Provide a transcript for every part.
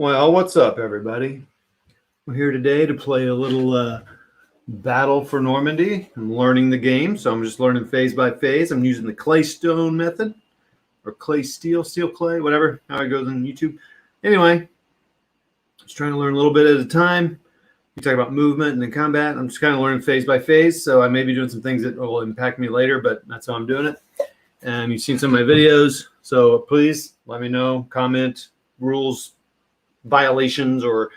Well, what's up, everybody? We're here today to play a little battle for Normandy. I'm learning the game, so I'm just learning phase by phase. I'm using the clay stone method, or clay steel clay, whatever, how it goes on YouTube. Anyway, just trying to learn a little bit at a time. We talk about movement and then combat. I'm just kind of learning phase by phase, so I may be doing some things that will impact me later, but that's how I'm doing it. And you've seen some of my videos, so please let me know, comment, rules, violations, or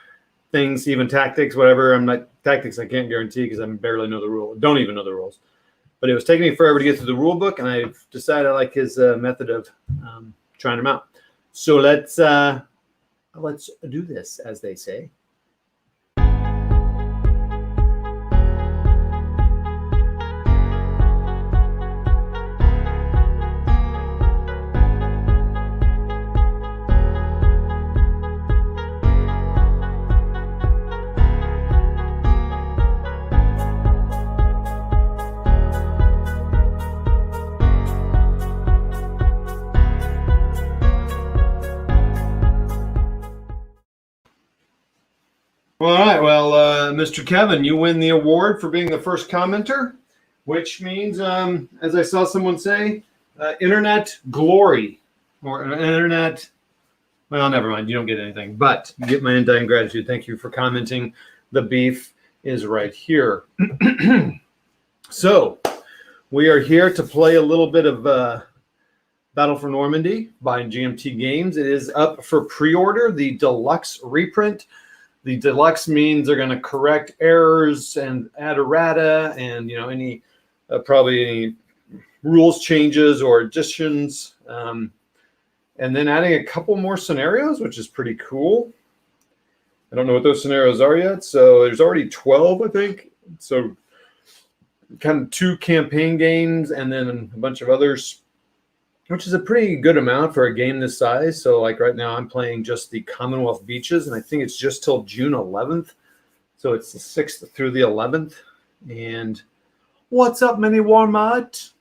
things, even tactics, whatever. Tactics I can't guarantee because I barely know the rule. Don't even know the rules. But it was taking me forever to get through the rule book, and I've decided I like his method of trying them out. So let's do this, as they say. All right, well, Mr. Kevin, you win the award for being the first commenter, which means, as I saw someone say, internet glory, or internet, well, never mind, you don't get anything, but you get my undying gratitude. Thank you for commenting. The beef is right here. So, we are here to play a little bit of Battle for Normandy by GMT Games. It is up for pre-order, the deluxe reprint. The deluxe means they're going to correct errors and add errata and, you know, any probably any rules changes or additions, and then adding a couple more scenarios, which is pretty cool. I don't know what those scenarios are yet, so there's already 12, I think. So kind of 2 campaign games and then a bunch of others, which is a pretty good amount for a game this size. So like right now I'm playing just the Commonwealth Beaches, and I think it's just till June 11th. So it's the 6th through the 11th. And what's up, Mini Walmart?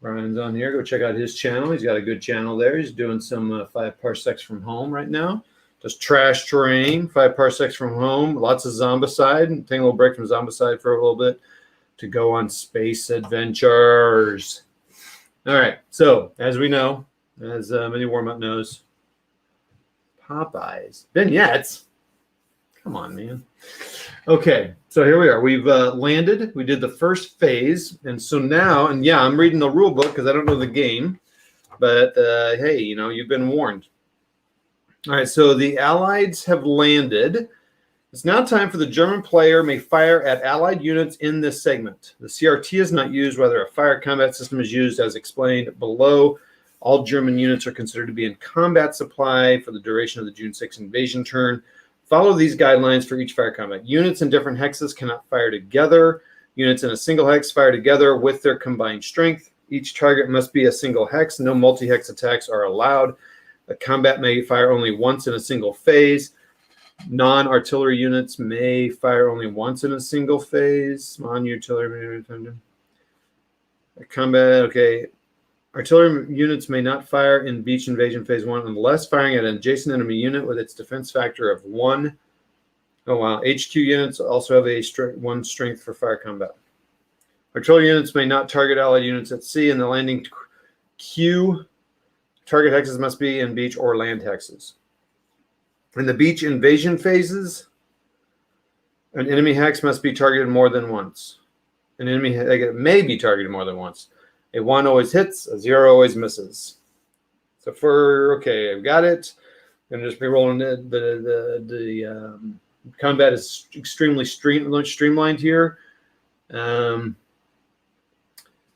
Brian's on here. Go check out his channel. He's got a good channel there. He's doing some 5 parsecs from home right now. Just trash terrain, 5 parsecs from home. Lots of Zombicide. Taking a little break from Zombicide for a little bit to go on space adventures. All right, so as we know, as Mini Warm-Up knows, Popeyes, vignettes. Come on, man. Okay, so here we are. We've landed. We did the first phase, and so now, and yeah, I'm reading the rule book because I don't know the game, but hey, you know, you've been warned. All right, so the Allies have landed. It's now time for the German player may fire at Allied units in this segment. The CRT is not used whether a fire combat system is used as explained below. All German units are considered to be in combat supply for the duration of the June 6th invasion turn. Follow these guidelines for each fire combat. Units in different hexes cannot fire together. Units in a single hex fire together with their combined strength. Each target must be a single hex. No multi-hex attacks are allowed. A combat may fire only once in a single phase. Non-artillery units may fire only once in a single phase. Non-artillery combat, okay. Artillery units may not fire in beach invasion phase 1 unless firing at an adjacent enemy unit with its defense factor of 1. Oh, wow. HQ units also have a 1 strength for fire combat. Artillery units may not target allied units at sea in the landing queue. Target hexes must be in beach or land hexes. In the beach invasion phases, an enemy hex must be targeted more than once. An enemy hex may be targeted more than once. A 1 always hits, a 0 always misses. So okay, I've got it. I'm going to just be rolling it. The combat is extremely streamlined here.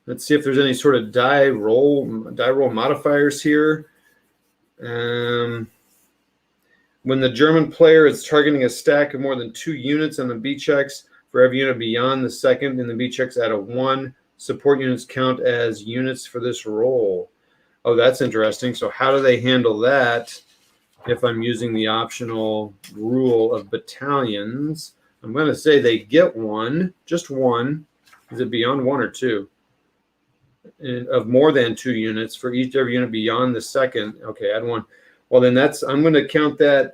Let's see if there's any sort of die roll modifiers here. When the German player is targeting a stack of more than 2 units on the beach hex, for every unit beyond the second in the beach hex, add a 1. Support units count as units for this roll. Oh, that's interesting. So how do they handle that if I'm using the optional rule of battalions? I'm going to say they get 1, just 1. Is it beyond 1 or 2? Of more than 2 units for each every unit beyond the second. Okay, add 1. Well, then I'm going to count that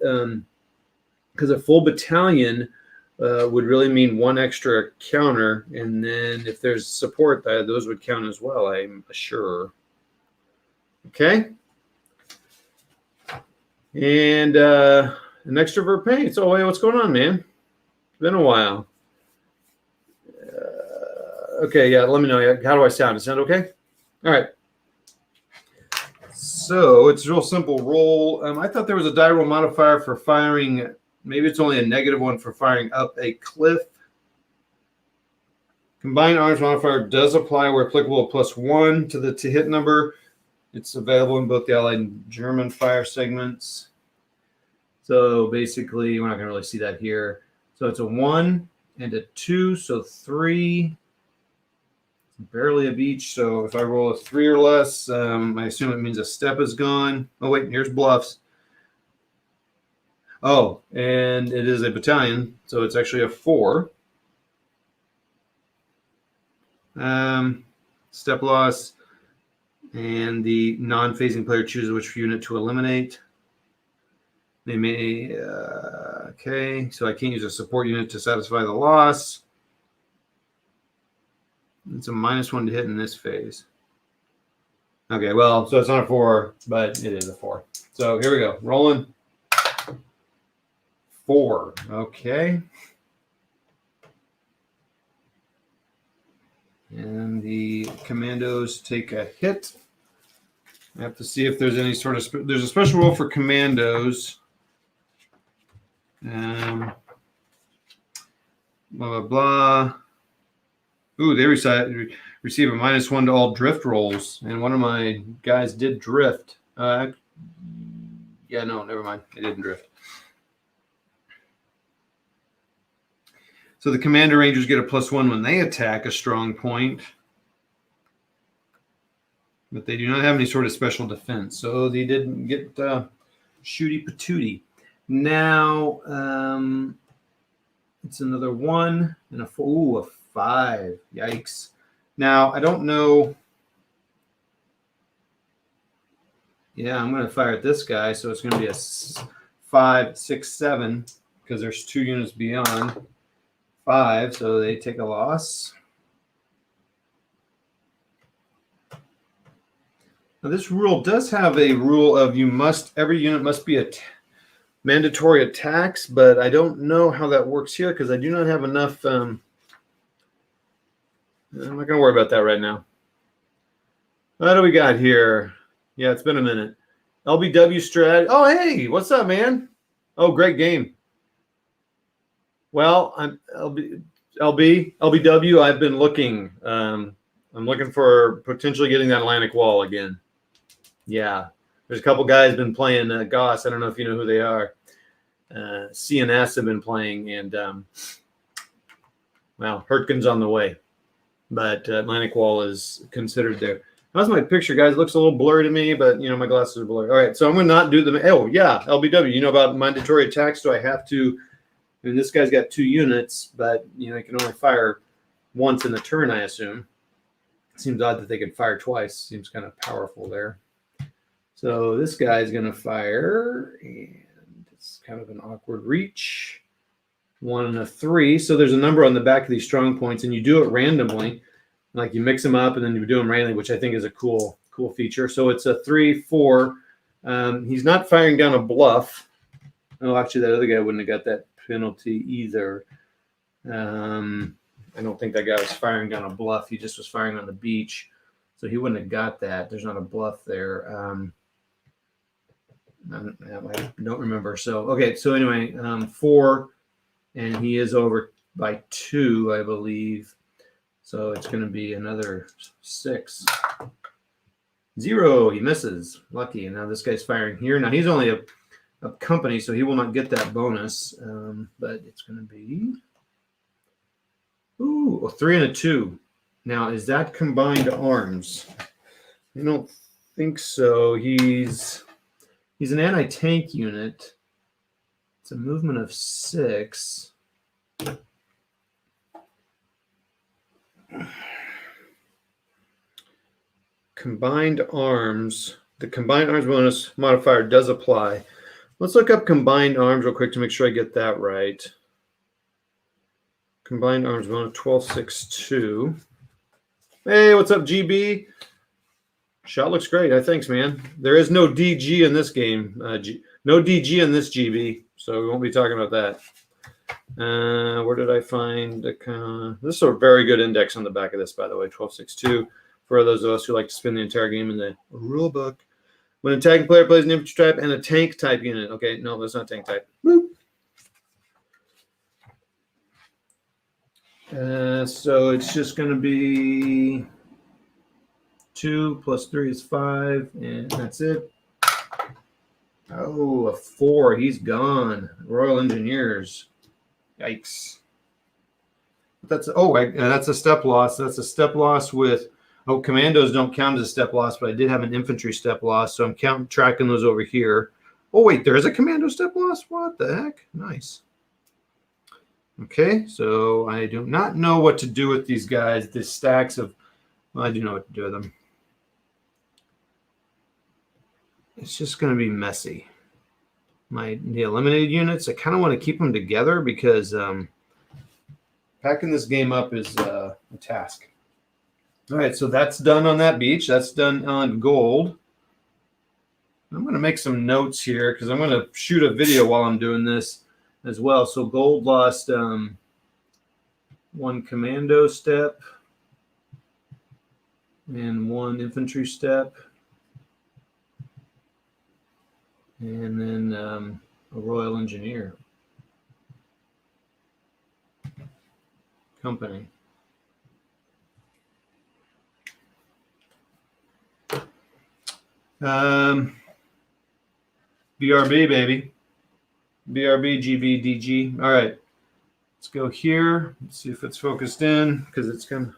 because a full battalion would really mean one extra counter, and then if there's support, those would count as well, I'm sure. Okay. And an extrovert paints. Oh, wait, what's going on, man? It's been a while. Okay, yeah, let me know. How do I sound? Does it sound okay? All right. So it's real simple roll. I thought there was a die roll modifier for firing. Maybe it's only a -1 for firing up a cliff. Combined arms modifier does apply where applicable, +1 to the hit number. It's available in both the Allied and German fire segments. So basically, we're not going to really see that here. So it's a 1 and a 2, so 3. Barely of each. So if I roll a 3 or less, I assume it means a step is gone. Oh, wait, here's bluffs. Oh, and it is a battalion, so it's actually a 4. Step loss, and the non-phasing player chooses which unit to eliminate. They may, okay, so I can't use a support unit to satisfy the loss. It's a -1 to hit in this phase. Okay, well, so it's not a 4, but it is a 4. So here we go. Rolling. 4. Okay. And the commandos take a hit. I have to see if there's any sort of there's a special rule for commandos. Blah blah blah. Ooh, they receive a -1 to all drift rolls, and one of my guys did drift. Yeah, no, never mind. It didn't drift. So the commander rangers get a +1 when they attack a strong point, but they do not have any sort of special defense. So they didn't get shooty patootie. Now it's another 1 and a 4. Ooh, a 5. Yikes. Now I don't know. Yeah, I'm going to fire at this guy, so it's going to be a 5, 6, 7 because there's 2 units beyond 5, so they take a loss. Now this rule does have a rule of every unit must be mandatory attacks, but I don't know how that works here because I do not have enough. I'm not going to worry about that right now. What do we got here? Yeah, it's been a minute. LBW strat. Oh, hey, what's up, man? Oh, great game. Well, I'm LBW. I've been looking. I'm looking for potentially getting that Atlantic Wall again. Yeah, there's a couple guys been playing Goss. I don't know if you know who they are. CNS have been playing, and well, Hurtgen's on the way, but Atlantic Wall is considered there. How's my picture, guys? It looks a little blurry to me, but you know my glasses are blurry. All right, so I'm going to not do the. Oh yeah, LBW. You know about mandatory attacks? Do I have to? I mean, this guy's got 2 units, but you know he can only fire once in the turn, I assume. It seems odd that they could fire twice. Seems kind of powerful there. So this guy's going to fire, and it's kind of an awkward reach. 1 and a 3. So there's a number on the back of these strong points, and you do it randomly. Like you mix them up, and then you do them randomly, which I think is a cool feature. So it's a 3, 4. He's not firing down a bluff. Oh, actually, that other guy wouldn't have got that penalty either. I don't think that guy was firing down a bluff. He just was firing on the beach. So he wouldn't have got that. There's not a bluff there. I don't remember. So, okay. So anyway, 4, and he is over by 2, I believe. So it's going to be another 6. 0. He misses. Lucky. And now this guy's firing here. Now he's only a company, so he will not get that bonus. But it's going to be a 3 and a 2. Now, is that combined arms? I don't think so. He's an anti-tank unit. It's a movement of 6. Combined arms. The combined arms bonus modifier does apply. Let's look up combined arms real quick to make sure I get that right. Combined arms bonus 1262. Hey, what's up, GB? Shot looks great. Thanks, man. There is no DG in this game. No DG in this GB, so we won't be talking about that. Where did I find this is a very good index on the back of this, by the way, 1262. For those of us who like to spend the entire game in the rule book. When an attacking player plays an infantry type and a tank type unit. Okay, no, that's not tank type. Boop. So it's just going to be 2 plus 3 is 5, and that's it. Oh, a 4. He's gone. Royal Engineers. Yikes. That's that's a step loss. That's a step loss with commandos don't count as a step loss, but I did have an infantry step loss, so I'm tracking those over here. Oh wait, there is a commando step loss? What the heck? Nice. Okay, so I do not know what to do with these guys. The stacks of I do know what to do with them. It's just going to be messy. The eliminated units, I kind of want to keep them together because packing this game up is a task. All right, so that's done on that beach. That's done on gold. I'm going to make some notes here because I'm going to shoot a video while I'm doing this as well. So gold lost 1 commando step and 1 infantry step. And then a Royal Engineer company. BRB, baby. BRB, GB, DG. All right. Let's go here. Let's see if it's focused in because it's kind of.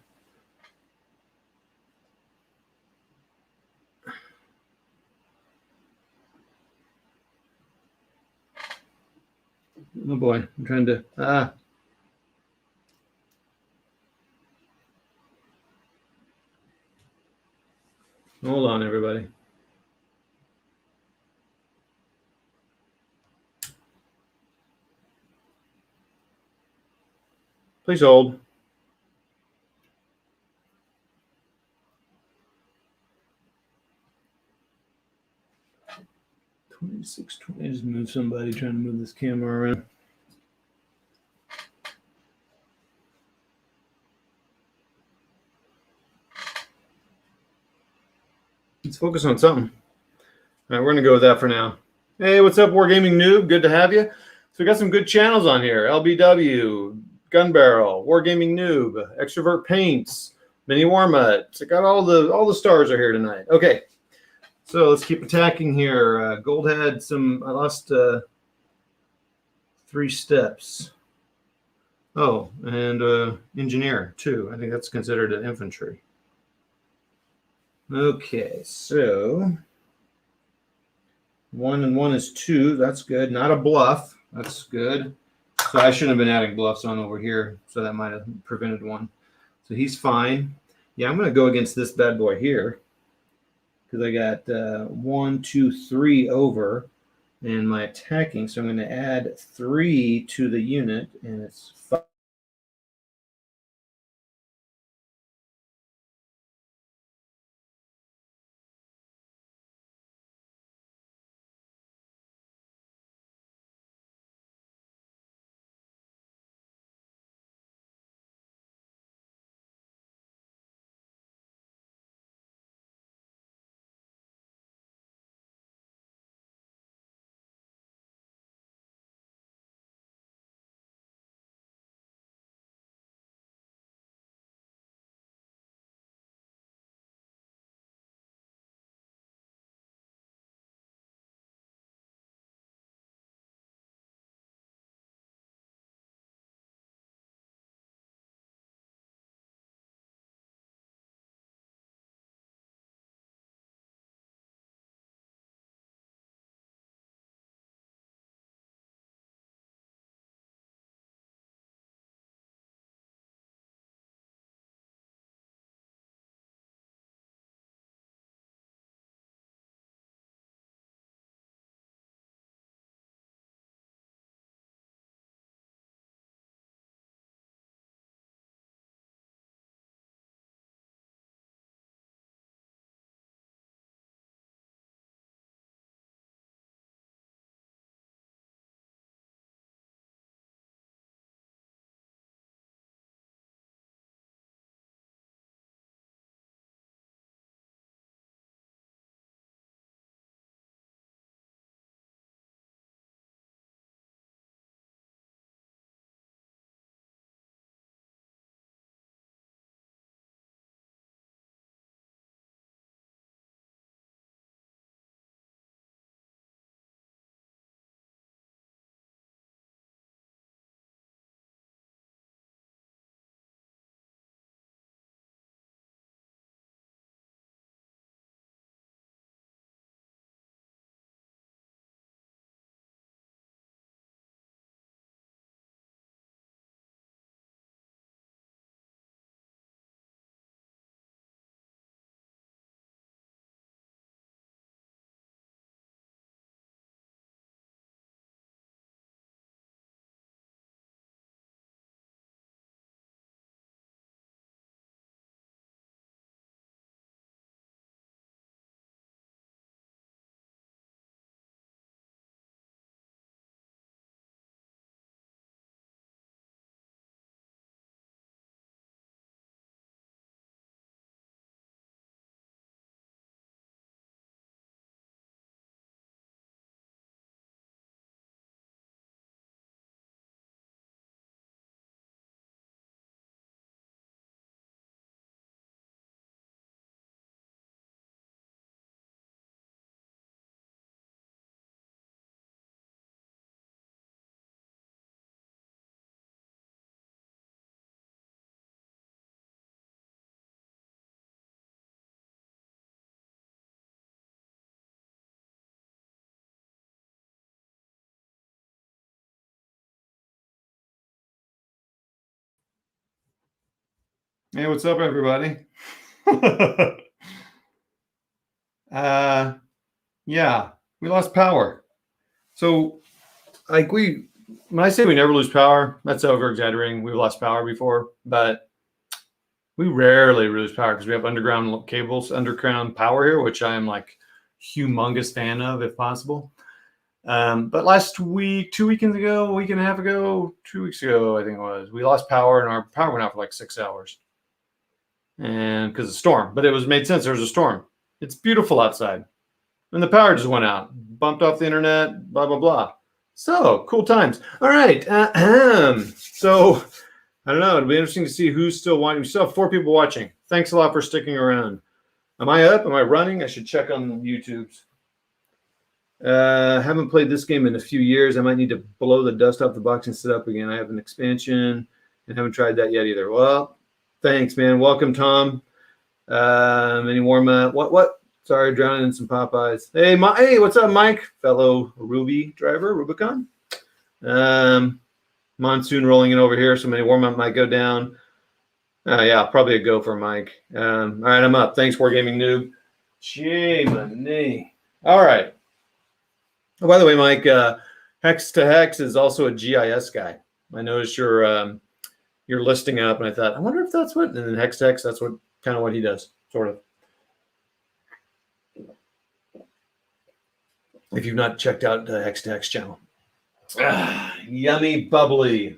Oh boy, I'm trying to. Hold on, everybody. Please hold. $26.20. Just move somebody trying to move this camera around. Let's focus on something. All right, we're gonna go with that for now. Hey, what's up, Wargaming Noob? Good to have you. So we got some good channels on here: LBW, Gun Barrel, Wargaming Noob, Extrovert Paints, Mini Warmutt. I got all the stars are here tonight. Okay, so let's keep attacking here. Gold had some. I lost 3 steps. Oh, and engineer 2. I think that's considered an infantry. Okay, so 1 and 1 is 2. That's good. Not a bluff. That's good. So I shouldn't have been adding bluffs on over here. So that might have prevented one. So he's fine. Yeah, I'm going to go against this bad boy here because I got 1, 2, 3 over in my attacking. So I'm going to add 3 to the unit, and it's 5. Hey, what's up, everybody? Yeah, we lost power. So, like when I say we never lose power, that's over exaggerating. We've lost power before, but we rarely lose power because we have underground cables, underground power here, which I am like humongous fan of, if possible. But last week, 2 weekends ago, a week and a half ago, 2 weeks ago, I think it was, we lost power and our power went out for like 6 hours. And because of the storm, but it was made sense. There was a storm. It's beautiful outside. And the power just went out, bumped off the internet, blah, blah, blah. So cool times. All right. So I don't know. It'll be interesting to see who's still watching. We still have 4 people watching. Thanks a lot for sticking around. Am I up? Am I running? I should check on YouTube's. Haven't played this game in a few years. I might need to blow the dust off the box and set up again. I have an expansion and haven't tried that yet either. Well, thanks, man. Welcome, Tom. Any warm up? What? Sorry, drowning in some Popeyes. Hey, hey, what's up, Mike? Fellow Ruby driver, Rubicon. Monsoon rolling in over here, so many warm up might go down. Yeah, probably a go for Mike. All right, I'm up. Thanks, Wargaming Noob. Gee, my knee. All right. Oh, by the way, Mike, Hex to Hex is also a GIS guy. I noticed your listing up, and I thought, I wonder if that's what. And then Hex to Hex, that's what kind of what he does, sort of. If you've not checked out the Hex to Hex channel. Yummy, bubbly,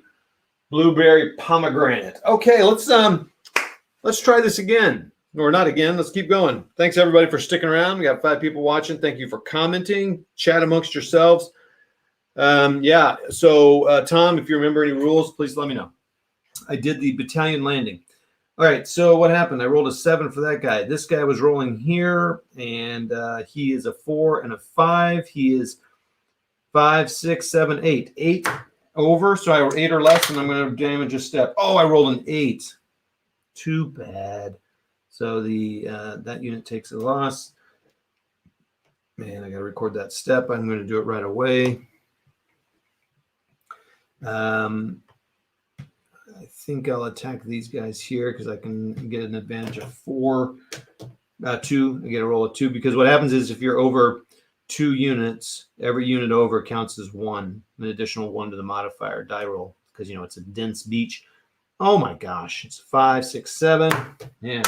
blueberry pomegranate. Okay, let's try this again. Or not again. Let's keep going. Thanks everybody for sticking around. We got 5 people watching. Thank you for commenting. Chat amongst yourselves. Yeah. So Tom, if you remember any rules, please let me know. I did the battalion landing. All right. So what happened? I rolled a 7 for that guy. This guy was rolling here, and he is a 4 and a 5. He is 5, 6, 7, 8. 8 over. So I rolled 8 or less, and I'm going to damage a step. Oh, I rolled an 8. Too bad. So the that unit takes a loss. Man, I got to record that step. I'm going to do it right away. I think I'll attack these guys here because I can get an advantage of 4, 2. I get a roll of 2 because what happens is if you're over 2 units, every unit over counts as 1, an additional 1 to the modifier die roll because you know it's a dense beach. Oh my gosh, it's 5, 6, 7. Yeah.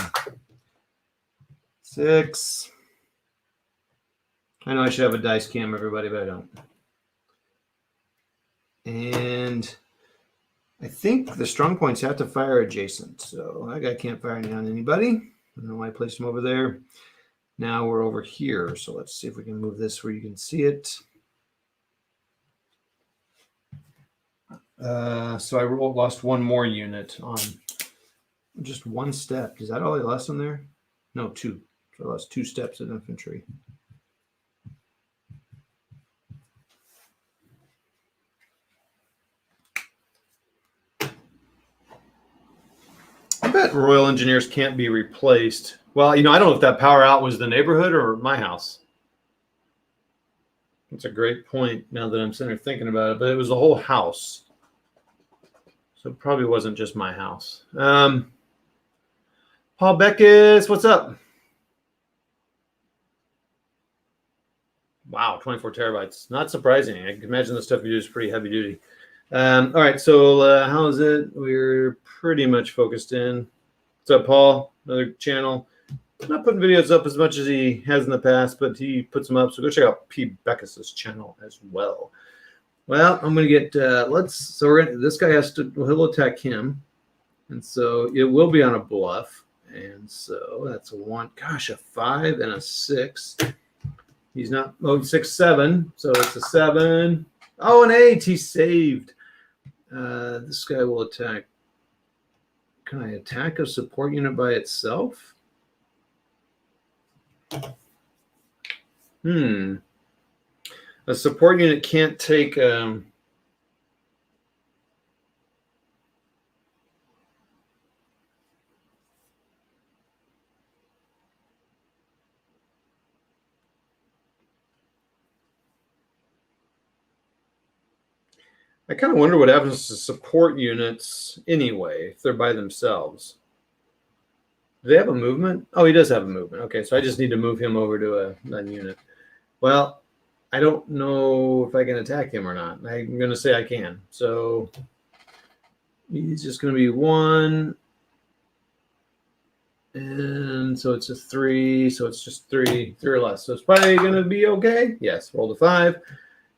6. I know I should have a dice cam, everybody, but I don't. And I think the strong points have to fire adjacent. So that guy can't fire on anybody. I don't know why I placed him over there. Now we're over here. So let's see if we can move this where you can see it. So I lost 1 more unit on just 1 step. Is that all I lost on there? No, 2. So I lost 2 steps of infantry. I bet Royal Engineers can't be replaced. Well, you know, I don't know if that power out was the neighborhood or my house. That's a great point now that I'm sitting here thinking about it, but it was the whole house. So it probably wasn't just my house. Paul Beckus, what's up? Wow, 24 terabytes. Not surprising. I can imagine the stuff you do is pretty heavy duty. All right, so how is it? We're pretty much focused in. What's up, Paul? Another channel. Not putting videos up as much as he has in the past, but he puts them up. So go check out P. Beckus's channel as well. Well, I'm going to get, this guy has to, he'll attack him. And so it will be on a bluff. And so that's a 1, gosh, a 5 and a 6. He's not, 6, 7. So it's a 7. Oh, an 8. He saved. This guy will attack. Can I attack a support unit by itself? A support unit can't take. I kind of wonder what happens to support units anyway if they're by themselves. Do they have a movement? Oh, he does have a movement. Okay, so I just need to move him over to a unit. Well, I don't know if I can attack him or not. I'm going to say I can. So he's just going to be 1. And so it's a 3. So it's just 3 or less. So it's probably going to be okay. Yes, roll the 5.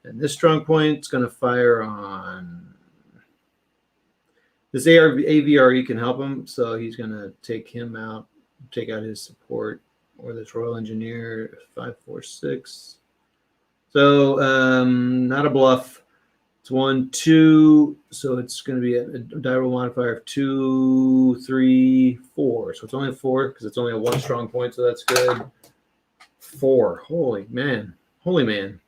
And this strong point is going to fire on this AVRE can help him. So he's going to take him out, take out his support, or this Royal Engineer 5, 4, 6. So not a bluff. It's 1, 2. So it's going to be a die roll modifier of 2, 3, 4. So it's only a 4 because it's only a 1 strong point. So that's good. 4. Holy man. Holy man.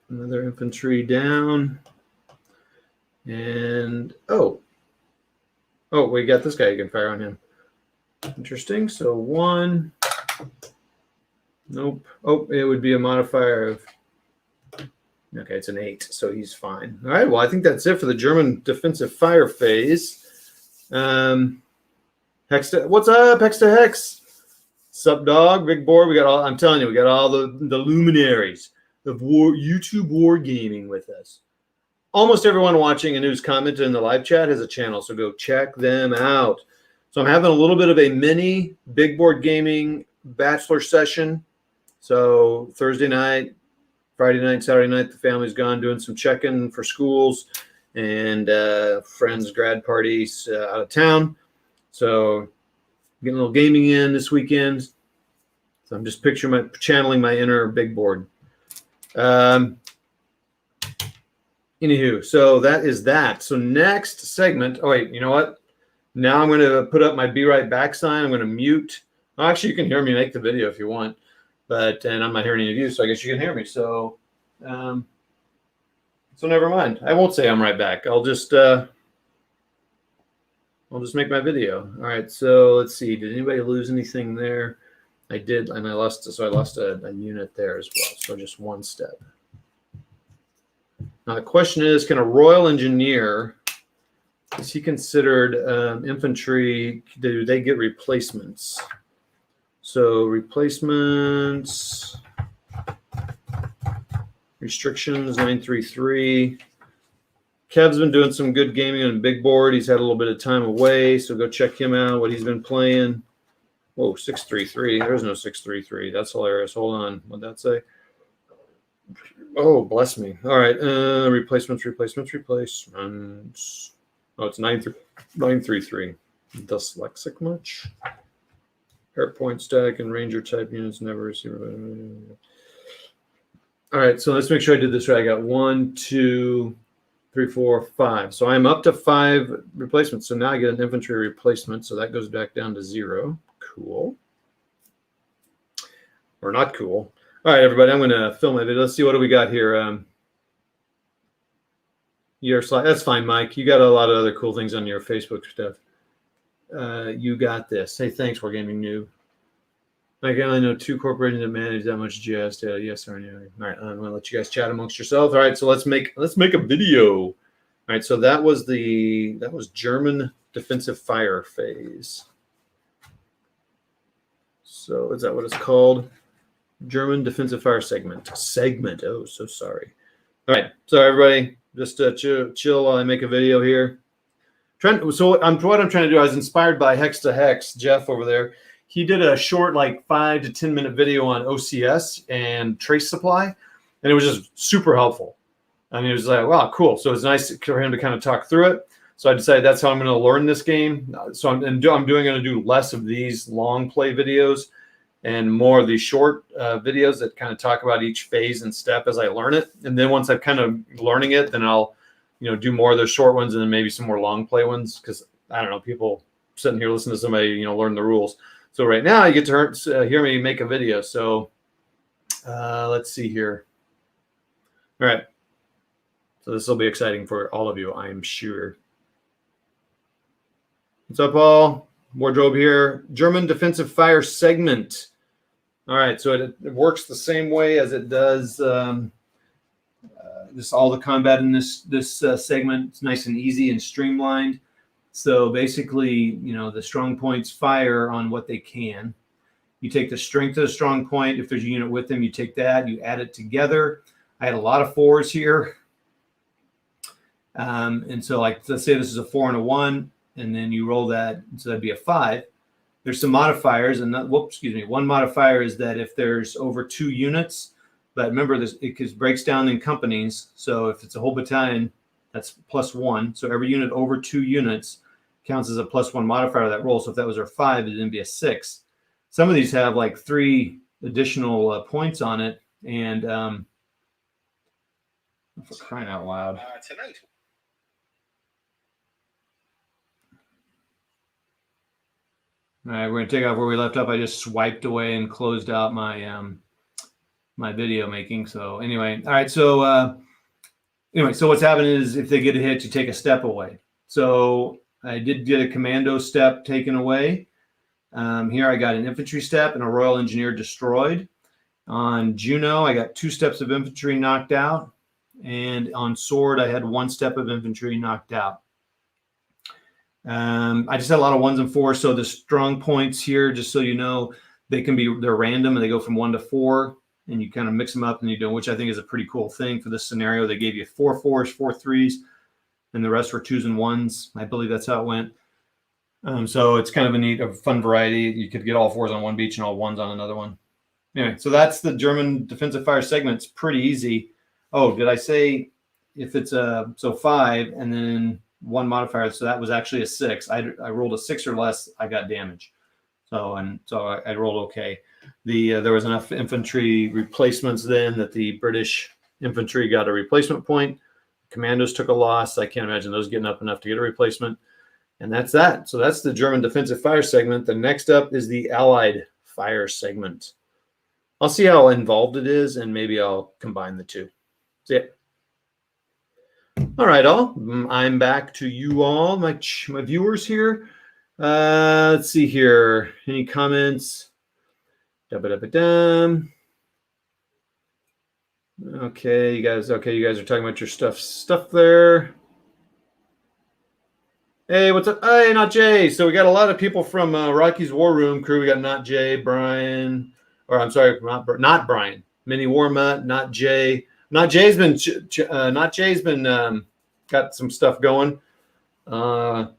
Another infantry down. And oh, we got this guy. You can fire on him. Interesting. So 1. Nope. Oh, it would be a modifier of. Okay, it's an 8, so he's fine. All right. Well, I think that's it for the German defensive fire phase. Hex to, what's up, Hex to Hex? Sup, dog? Big board. We got all. I'm telling you, we got all the luminaries of YouTube wargaming with us. Almost everyone watching and who's commented in the live chat has a channel, so go check them out. So I'm having a little bit of a mini big board gaming bachelor session. So Thursday night, Friday night, Saturday night, the family's gone doing some check-in for schools and friends' grad parties out of town. So getting a little gaming in this weekend. So I'm just channeling my inner big board. Anywho, so that is that. So next segment. Oh wait, you know what? Now I'm going to put up my "Be Right Back" sign. I'm going to mute. Well, actually, you can hear me make the video if you want, and I'm not hearing any of you, so I guess you can hear me. So, so never mind. I won't say I'm right back. I'll just make my video. All right. So let's see. Did anybody lose anything there? I did, and I lost. So I lost a unit there as well. So just 1 step. Now the question is, can a Royal Engineer, is he considered infantry? Do they get replacements? So replacements, restrictions, 933. Kev's been doing some good gaming on big board. He's had a little bit of time away, so go check him out, what he's been playing. Whoa, 633. There's no 633. That's hilarious. Hold on. What'd that say? Oh, bless me. All right. Replacements. Oh, it's 933. Dyslexic much? Hair point stack and ranger type units never receive. All right. So let's make sure I did this right. I got 1, 2, 3, 4, 5. So I'm up to 5 replacements. So now I get an infantry replacement. So that goes back down to 0. Cool. Or not cool. All right, everybody, I'm going to film it. Let's see, what do we got here? Your slide. That's fine, Mike. You got a lot of other cool things on your Facebook stuff. You got this. Hey, thanks, Wargaming Noob. Mike, I only know 2 corporations that manage that much GS data. Yes or no? All right, I'm going to let you guys chat amongst yourselves. All right, so let's make a video. All right, so that was German defensive fire phase. So is that what it's called? German defensive fire segment. Oh, so sorry. All right. So everybody, just chill while I make a video here. What I'm trying to do, I was inspired by Hex to Hex, Jeff over there. He did a short, like 5 to 10 minute video on OCS and trace supply, and it was just super helpful. I mean, it was like, wow, cool. So it's nice for him to kind of talk through it. So I decided that's how I'm going to learn this game. So I'm going to do less of these long play videos and more of these short videos that kind of talk about each phase and step as I learn it. And then once I'm kind of learning it, then I'll, do more of those short ones and then maybe some more long play ones. Because I don't know, people sitting here listening to somebody, learn the rules. So right now you get to hear me make a video. So let's see here. All right. So this will be exciting for all of you, I am sure. What's up, all? Wardrobe here. German defensive fire segment. All right, so it works the same way as it does This all the combat in this segment. It's nice and easy and streamlined. So basically, the strong points fire on what they can. You take the strength of the strong point. If there's a unit with them, you take that, you add it together. I had a lot of 4s here. And so let's say this is a 4 and a 1, and then you roll that, so that'd be a 5. There's some modifiers, and one modifier is that if there's over 2 units, but remember this, it breaks down in companies. So if it's a whole battalion, that's +1. So every unit over 2 units counts as a +1 modifier to that roll. So if that was our 5, it'd then be a 6. Some of these have like 3 additional points on it, and for crying out loud. Tonight. All right, we're gonna take off where we left off. I just swiped away and closed out my my video making. So anyway, all right. So so what's happening is if they get a hit, you take a step away. So I did get a commando step taken away. Here I got an infantry step and a Royal Engineer destroyed. On Juno, I got 2 steps of infantry knocked out, and on Sword, I had 1 step of infantry knocked out. I just had a lot of 1s and 4s. So the strong points here, just so you know, they're random and they go from 1 to 4, and you kind of mix them up and you do, which I think is a pretty cool thing for this scenario. They gave you 4 4s, 4 3s, and the rest were 2s and 1s. I believe that's how it went. So it's kind of a fun variety. You could get all 4s on one beach and all 1s on another one. Anyway, so that's the German defensive fire segment. It's pretty easy. Oh, did I say if it's so 5 and then 1 modifier? So that was actually a 6. I rolled a 6 or less. I got damage. So I rolled okay. There was enough infantry replacements then that the British infantry got a replacement point. Commandos took a loss. I can't imagine those getting up enough to get a replacement. And that's that. So that's the German defensive fire segment. The next up is the Allied fire segment. I'll see how involved it is, and maybe I'll combine the two. See ya. All right, all. I'm back to you all, my viewers here. Let's see here. Any comments? Da-ba-da-ba-dum. Okay, you guys are talking about your stuff there. Hey, what's up? Hey, Not Jay. So we got a lot of people from Rocky's War Room crew. We got Not Jay, Brian, or I'm sorry, not Brian. Mini War Mutt, Not Jay. Not Jay's been got some stuff going. Not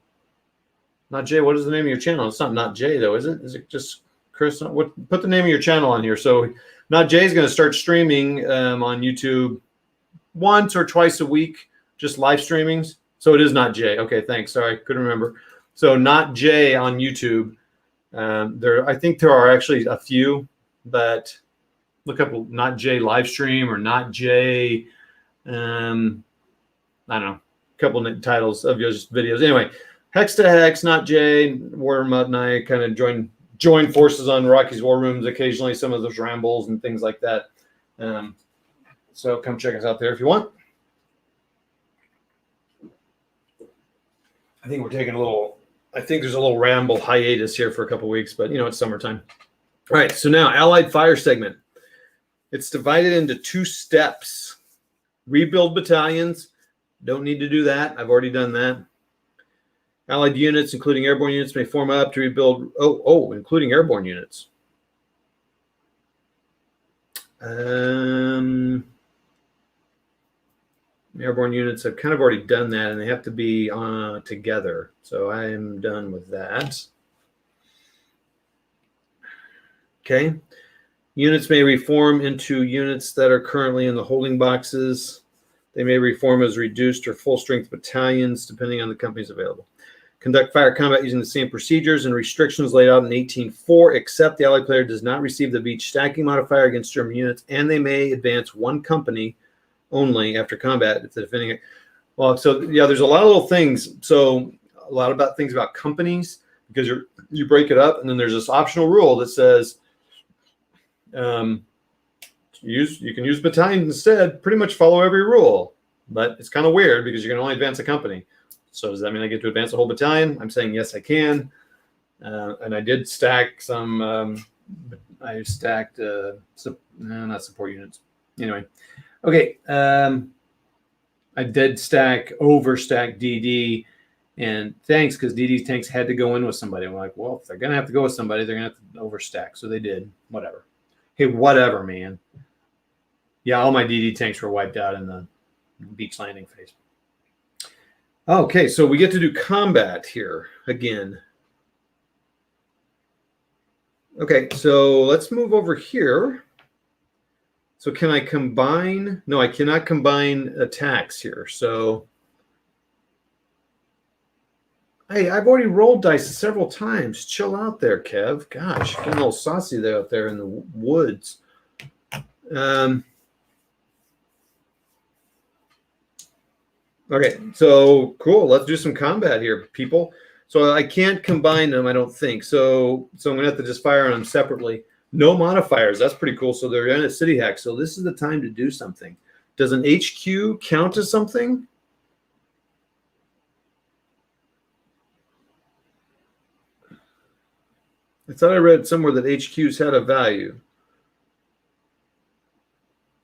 Jay. What is the name of your channel? It's not Jay though, is it? Is it just Chris? Put the name of your channel on here. So Not Jay's going to start streaming on YouTube once or twice a week, just live streamings. So it is Not Jay. Okay, thanks. Sorry, couldn't remember. So Not Jay on YouTube. I think there are actually a few, but look up Not Jay live stream or Not Jay. I don't know, a couple of titles of just videos. Anyway, Hex to Hex, Not Jay, Warrior Mud, and I kind of join forces on Rocky's War Rooms occasionally. Some of those rambles and things like that. So come check us out there if you want. I think we're taking I think there's a little ramble hiatus here for a couple of weeks, but it's summertime. All right, so now Allied fire segment. It's divided into 2 steps. Rebuild battalions. Don't need to do that. I've already done that. Allied units, including airborne units, may form up to rebuild. Including airborne units. Airborne units, I've kind of already done that, and they have to be together. So I am done with that. Okay. Units may reform into units that are currently in the holding boxes. They may reform as reduced or full-strength battalions, depending on the companies available. Conduct fire combat using the same procedures and restrictions laid out in 18.4, except the Allied player does not receive the beach stacking modifier against German units, and they may advance 1 company only after combat if the defending. Well, so yeah, there's a lot of little things. So a lot about things about companies, because you break it up, and then there's this optional rule that says you can use battalions instead. Pretty much follow every rule, but it's kind of weird because you can only advance a company. So does that mean I get to advance a whole battalion? I'm saying yes, I can. And I did stack some. I stacked not support units. Anyway. Okay, I dead stack, overstack DD, and thanks, because DD's tanks had to go in with somebody. I'm like, well, if they're going to have to go with somebody, they're going to have to overstack. So they did. Whatever. Hey, whatever, man. Yeah, all my DD tanks were wiped out in the beach landing phase. Okay, so we get to do combat here again. Okay, so let's move over here. So can I combine? No, I cannot combine attacks here. So hey, I've already rolled dice several times. Chill out there, Kev. Gosh, getting a little saucy there out there in the woods. Okay, so cool. Let's do some combat here, people. So I can't combine them, I don't think. So I'm going to have to just fire on them separately. No modifiers. That's pretty cool. So they're in a city hack. So this is the time to do something. Does an HQ count as something? I thought I read somewhere that HQs had a value.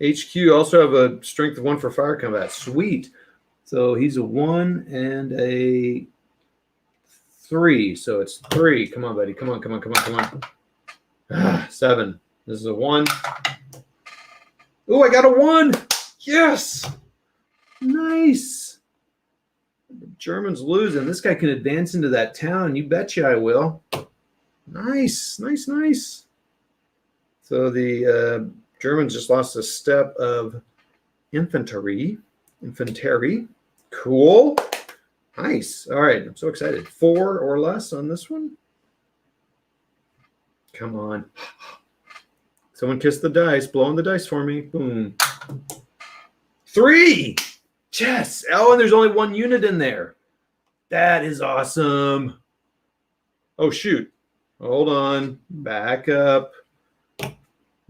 HQ also have a strength of 1 for fire combat. Sweet. So he's a 1 and a 3. So it's 3. Come on, buddy. Come on. 7. This is a 1. Oh, I got a 1. Yes. Nice. The Germans losing. This guy can advance into that town. You betcha I will. Nice. So the Germans just lost a step of infantry. Cool. Nice. All right. I'm so excited. 4 or less on this one. Come on. Someone kiss the dice. Blow on the dice for me. Boom. 3. Yes. Oh, and there's only 1 unit in there. That is awesome. Oh, shoot. Hold on. Back up.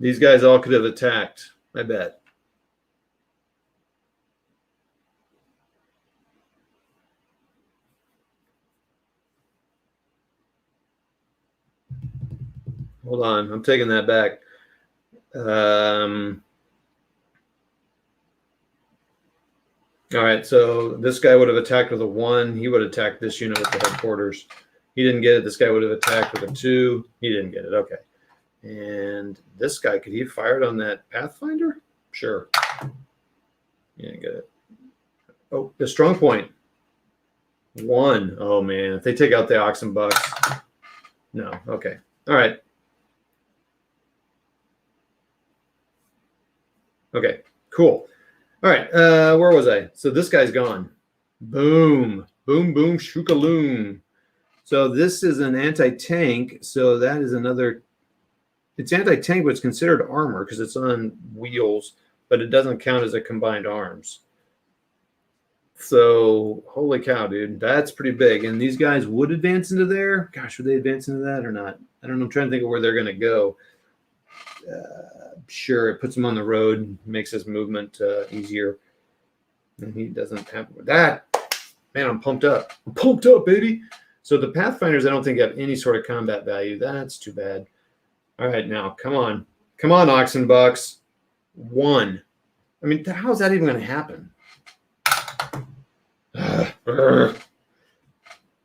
These guys all could have attacked, I bet. Hold on. I'm taking that back. All right. So this guy would have attacked with a 1. He would have attacked this unit with the headquarters. He didn't get it. This guy would have attacked with a 2. He didn't get it. Okay. And this guy, could he have fired on that Pathfinder? Sure. He didn't get it. Oh, the strong point. 1. Oh, man. If they take out the oxen bucks. No. Okay. All right. Okay. Cool. All right. Where was I? So this guy's gone. Boom. Boom, boom, shookaloom. So this is an anti-tank. So that is another. It's anti-tank, but it's considered armor because it's on wheels, but it doesn't count as a combined arms. So holy cow, dude, that's pretty big. And these guys would advance into there. Gosh, would they advance into that or not? I don't know. I'm trying to think of where they're going to go. Sure, it puts him on the road, makes his movement easier. And he doesn't have that. Man, I'm pumped up. I'm pumped up, baby. So the Pathfinders, I don't think have any sort of combat value. That's too bad. All right, now, come on. Come on, Oxen Bucks. 1. I mean, how's that even going to happen?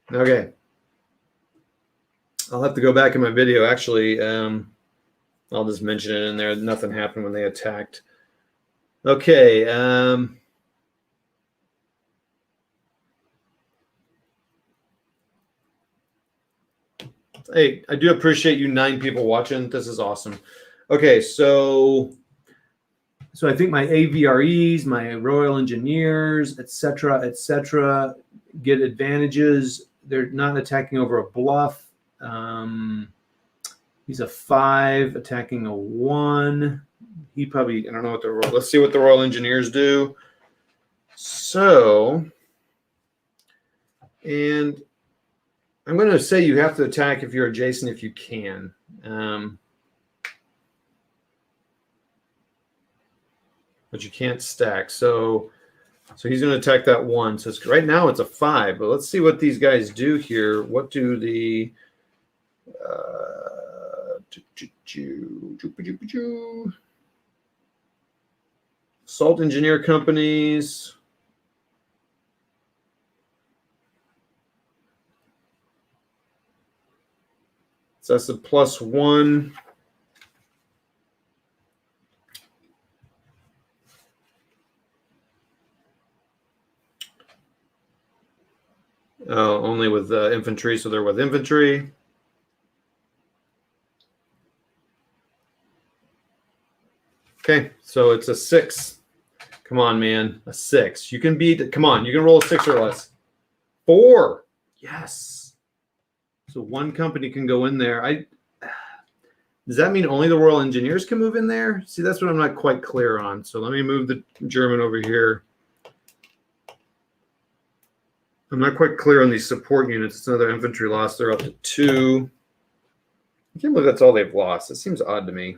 Okay. I'll have to go back in my video. Actually, I'll just mention it in there. Nothing happened when they attacked. Okay. Hey, I do appreciate you 9 people watching. This is awesome. Okay, so I think my AVREs, my Royal Engineers, etc., get advantages. They're not attacking over a bluff. He's a 5 attacking a 1. He probably, I don't know what the Royal, let's see what the Royal Engineers do. So, and I'm going to say you have to attack if you're adjacent if you can. But you can't stack. So he's going to attack that 1. So it's, right now it's a 5. But let's see what these guys do here. What do the Salt engineer companies. So that's a +1. Only with infantry, so they're with infantry. Okay, so it's a 6. Come on, man, a 6. You can beat. Come on, you can roll a 6 or less. 4. Yes. So one company can go in there. Does that mean only the Royal Engineers can move in there? See, that's what I'm not quite clear on. So let me move the German over here. I'm not quite clear on these support units. It's another infantry loss. They're up to 2. I can't believe that's all they've lost. It seems odd to me.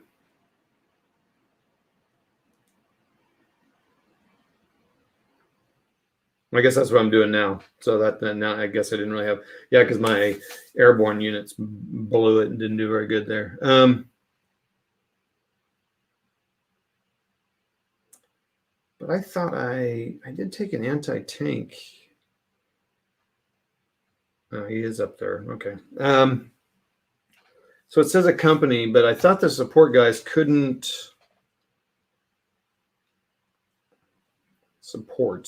I guess that's what I'm doing now. So that now I guess I didn't really have, yeah, because my airborne units blew it and didn't do very good there. But I thought I did take an anti-tank. Oh, he is up there. Okay. So it says a company, but I thought the support guys couldn't support.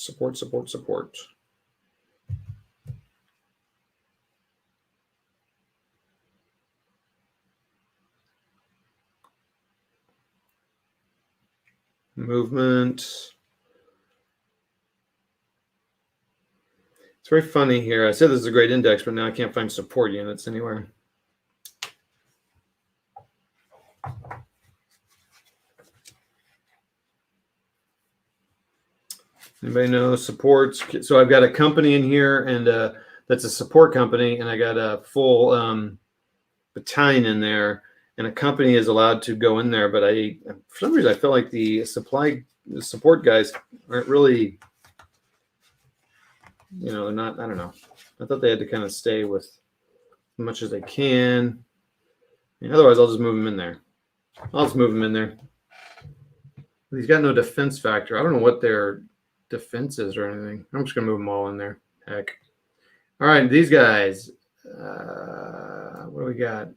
Movement. It's very funny here. I said this is a great index, but now I can't find support units anywhere. Anybody know supports? So I've got a company in here, and that's a support company, and I got a full battalion in there, and a company is allowed to go in there. But for some reason, I feel like the support guys aren't really, they're not. I don't know. I thought they had to kind of stay with as much as they can. Otherwise, I'll just move them in there. He's got no defense factor. I don't know what their defenses or anything. I'm just gonna move them all in there. Heck. All right, these guys. What do we got?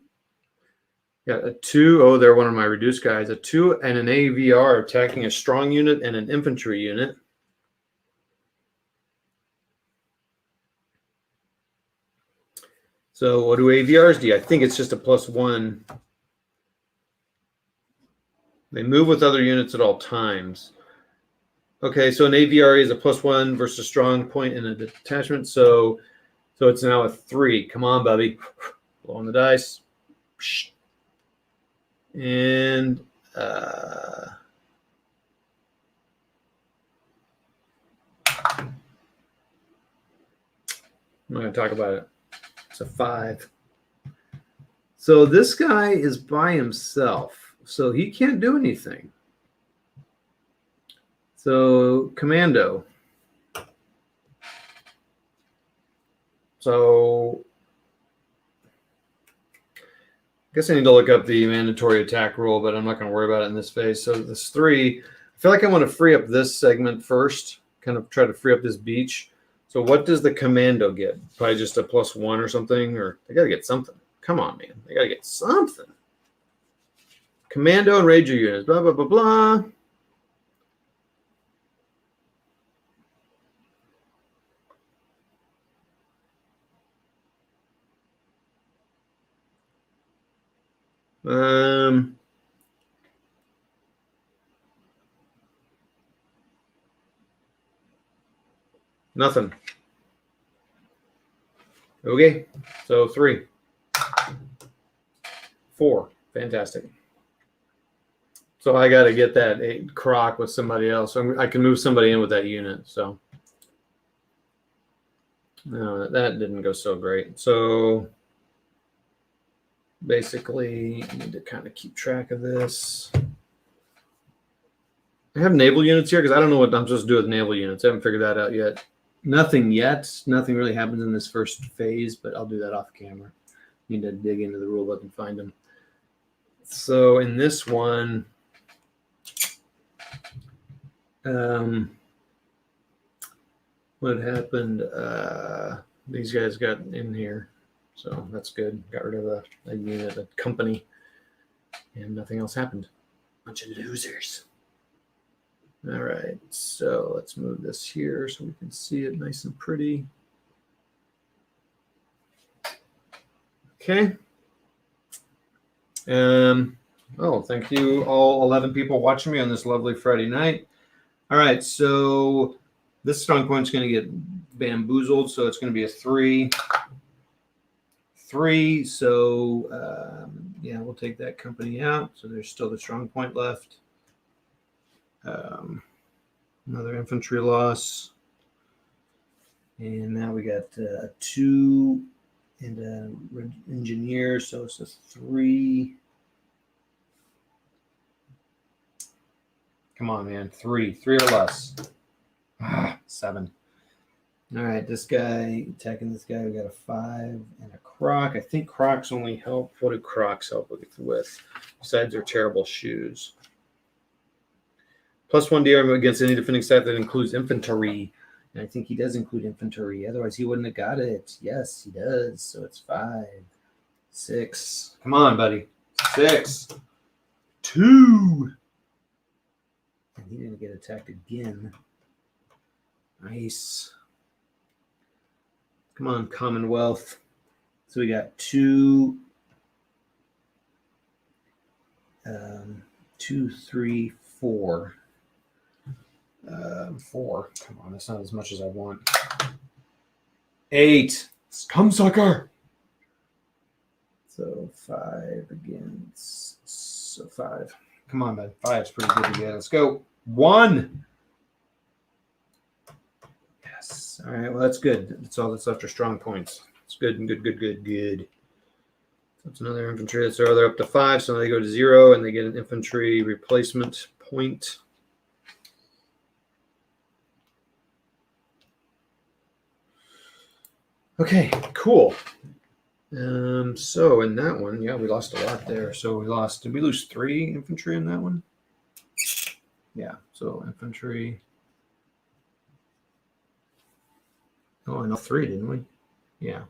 Got a 2. Oh, they're one of my reduced guys. A 2 and an AVR attacking a strong unit and an infantry unit. So what do AVRs do? I think it's just a +1. They move with other units at all times. Okay, so an AVRE is a +1 versus strong point in a detachment. So it's now a 3. Come on, Bubby. Blow on the dice. And I'm not going to talk about it. It's a 5. So this guy is by himself. So he can't do anything. So commando. So I guess I need to look up the mandatory attack rule, but I'm not going to worry about it in this phase. So this 3, I feel like I want to free up this segment first, kind of try to free up this beach. So what does the commando get? Probably just a +1 or something, or they got to get something. Come on, man. They got to get something. Commando and Ranger units, blah, blah, blah, blah. Nothing. Okay, so 3. 4. Fantastic. So I got to get that 8 croc with somebody else. So I can move somebody in with that unit. So no, that didn't go so great. So basically, I need to kind of keep track of this. I have naval units here because I don't know what I'm supposed to do with naval units. I haven't figured that out yet. Nothing yet. Nothing really happens in this first phase, but I'll do that off camera. Need to dig into the rule book and find them. So in this one, What happened? These guys got in here, so that's good. Got rid of a unit, a company, and nothing else happened. Bunch of losers. All right, so let's move this here so we can see it nice and pretty. Okay. Oh, thank you all 11 people watching me on this lovely Friday night. All right, so this strong point is going to get bamboozled, so it's going to be a 3. 3, so yeah, we'll take that company out. So there's still the strong point left. Another infantry loss. And now we got 2 and an engineer, so it's a 3. Come on, man. 3 or less. 7. All right, this guy, attacking this guy, we got a 5 and a croc. I think crocs only help. What do crocs help with? Besides their terrible shoes. +1 DR against any defending stat that includes infantry. And I think he does include infantry. Otherwise, he wouldn't have got it. Yes, he does. So it's 5, 6. Come on, buddy. 6, 2. And he didn't get attacked again. Nice. Come on, Commonwealth. So we got 2, 2, 3, 4. 4. Come on, that's not as much as I want. 8. Come, sucker. So 5 again. So 5. Come on, man. 5's pretty good to get. Let's go. 1. Yes. All right. Well, that's good. That's all that's left are strong points. It's good and good. So it's another infantry. So they're up to 5. So they go to 0 and they get an infantry replacement point. Okay, cool. So in that one, yeah, we lost a lot there. So we lost, did we lose 3 infantry in that one? Yeah, so infantry. Oh, I know 3, didn't we? Yeah.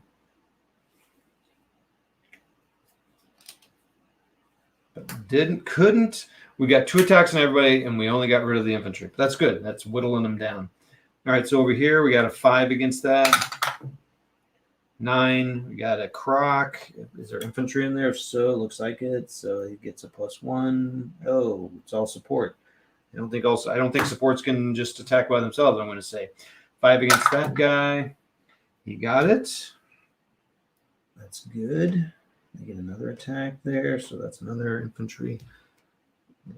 But couldn't. We got 2 attacks on everybody, and we only got rid of the infantry. That's good. That's whittling them down. All right, so over here, we got a 5 against that. 9, we got a croc. Is there infantry in there? If so, it looks like it. So he gets a +1. Oh, it's all support. I don't think supports can just attack by themselves, I'm going to say. 5 against that guy. He got it. That's good. They get another attack there, so that's another infantry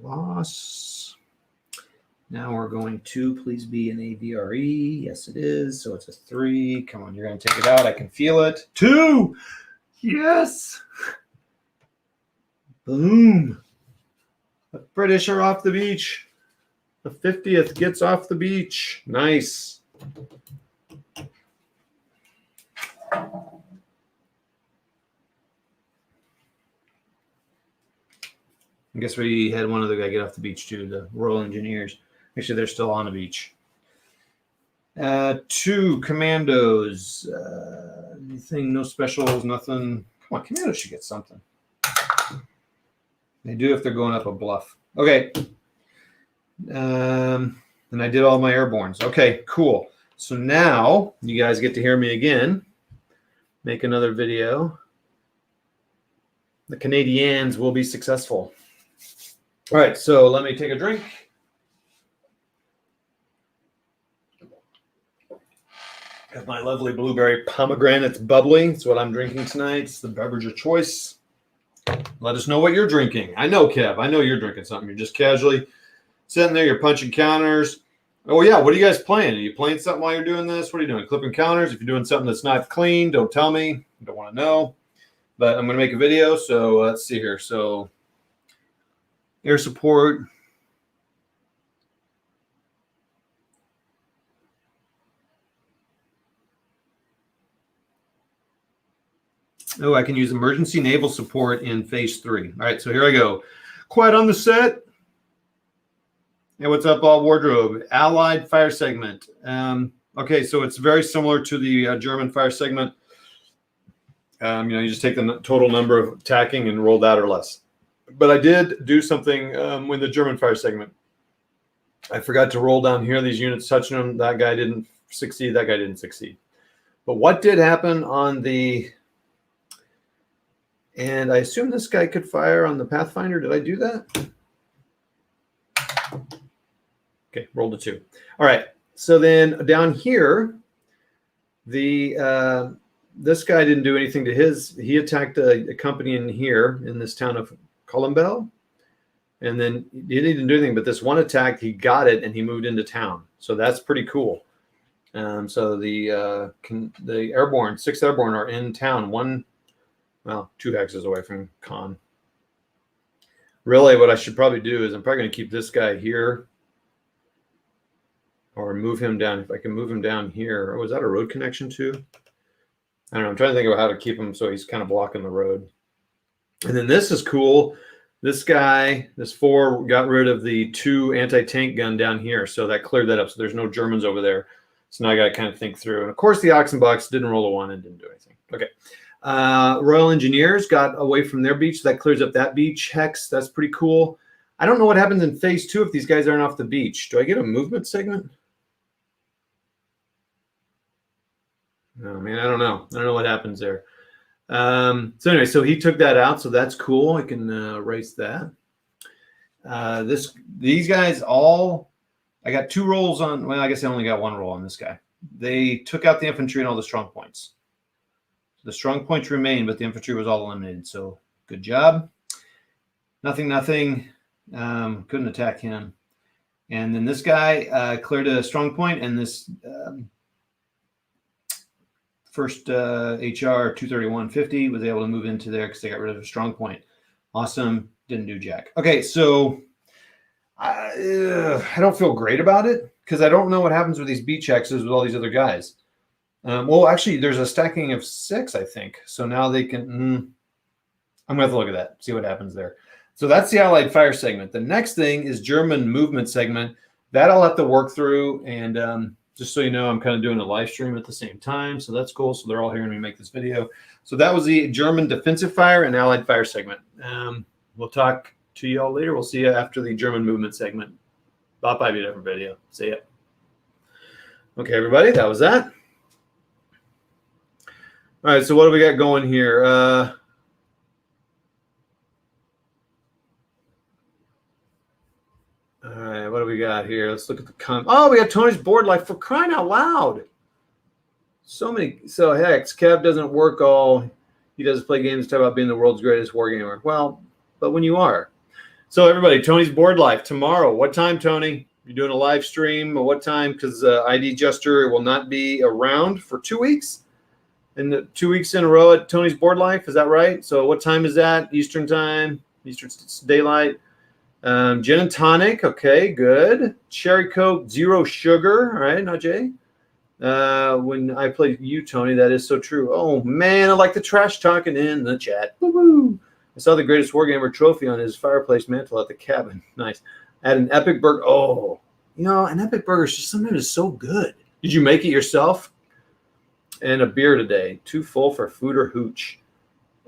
loss. Now we're going to please be an AVRE. Yes, it is. So it's a 3. Come on, you're going to take it out. I can feel it. 2. Yes. Boom. The British are off the beach. The 50th gets off the beach. Nice. I guess we had one other guy get off the beach too, the Royal Engineers. Actually, they're still on the beach. 2 commandos. Anything, no specials, nothing. Come on, commandos should get something. They do if they're going up a bluff. Okay. And I did all my airbornes. Okay, cool. So now you guys get to hear me again. Make another video. The Canadians will be successful. All right, so let me take a drink. Got my lovely blueberry pomegranate. It's bubbly. It's what I'm drinking tonight. It's the beverage of choice. Let us know what you're drinking. I know, Kev. I know you're drinking something. You're just casually sitting there. You're punching counters. Oh, yeah. What are you guys playing? Are you playing something while you're doing this? What are you doing? Clipping counters? If you're doing something that's not clean, don't tell me. I don't want to know. But I'm going to make a video. So let's see here. So air support. Oh, I can use emergency naval support in phase 3. All right, so here I go. Quiet on the set. Hey, what's up, all wardrobe? Allied fire segment. Okay, so it's very similar to the German fire segment. You just take the total number of tacking and roll that or less. But I did do something with the German fire segment. I forgot to roll down here these units, touching them. That guy didn't succeed. That guy didn't succeed. But what did happen on the... And I assume this guy could fire on the Pathfinder. Did I do that? Okay, rolled a 2. All right. So then down here, the this guy didn't do anything to his. He attacked a company in here in this town of Columbell. And then he didn't do anything, but this one attack, he got it and he moved into town. So that's pretty cool. So the airborne, 6 airborne are in town, 2 hexes away from Con. Really, what I should probably do is I'm probably going to keep this guy here or move him down. If I can move him down here. Oh, is that a road connection too? I don't know. I'm trying to think about how to keep him so he's kind of blocking the road. And then this is cool. This guy, this 4, got rid of the 2 anti-tank gun down here. So that cleared that up. So there's no Germans over there. So now I got to kind of think through. And of course, the Oxenbox didn't roll a 1 and didn't do anything. Okay. Royal Engineers got away from their beach. So that clears up that beach hex. That's pretty cool. I don't know what happens in phase 2 if these guys aren't off the beach. Do I get a movement segment? Oh, man, I don't know. I don't know what happens there. So anyway, so he took that out. So that's cool. I can erase that. These guys all, I got 2 rolls on, well, I guess I only got 1 roll on this guy. They took out the infantry and all the strong points. The strong points remained, but the infantry was all eliminated. So good job. Nothing. Couldn't attack him. And then this guy cleared a strong point, and this first HR 23150 was able to move into there because they got rid of a strong point. Awesome. Didn't do jack. Okay, so I don't feel great about it because I don't know what happens with these beach hexes with all these other guys. Well, actually, there's a stacking of 6, I think. So now they can... I'm going to have to look at that, see what happens there. So that's the Allied fire segment. The next thing is German movement segment. That I'll have to work through. And just so you know, I'm kind of doing a live stream at the same time. So that's cool. So they're all hearing me make this video. So that was the German defensive fire and Allied fire segment. We'll talk to you all later. We'll see you after the German movement segment. Bye-bye, be a different video. See ya. Okay, everybody, that was that. All right, so what do we got going here? All right, what do we got here? Let's look at the oh, we got Tony's board life, for crying out loud. So Hex, Kev doesn't work all. He doesn't play games, talk about being the world's greatest wargamer. Well, but when you are. So everybody, Tony's board life tomorrow. What time, Tony? You're doing a live stream. What time? Because ID Jester will not be around for 2 weeks. And 2 weeks in a row at Tony's board life. Is that right? So what time is that? Eastern time, Eastern daylight. Gin and tonic. Okay, good. Cherry Coke, 0 sugar. All right, not Jay. When I play you, Tony, that is so true. Oh, man, I like the trash talking in the chat. Woo-hoo. I saw the greatest wargamer trophy on his fireplace mantle at the cabin. Nice. I had an epic burger. Oh, an epic burger sometimes is so good. Did you make it yourself? And a beer today. Too full for food or hooch.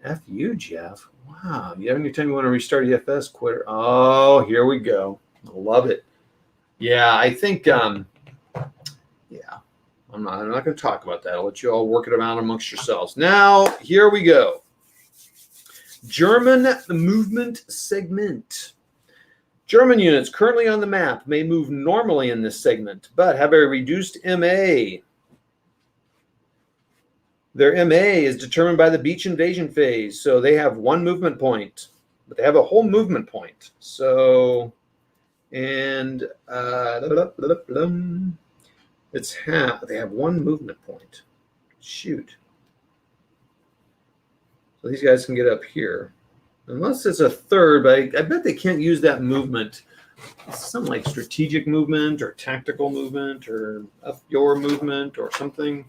F you, Jeff. Wow. You have any time you want to restart EFS, quitter? Oh, here we go. I love it. Yeah, I think, I'm not going to talk about that. I'll let you all work it out amongst yourselves. Now, here we go. German movement segment. German units currently on the map may move normally in this segment, but have a reduced MA. Their MA is determined by the beach invasion phase. So they have 1 movement point, but they have a whole movement point. So, and it's half. They have 1 movement point. Shoot. So these guys can get up here. Unless it's a 3rd, but I bet they can't use that movement. Something like strategic movement or tactical movement or up your movement or something.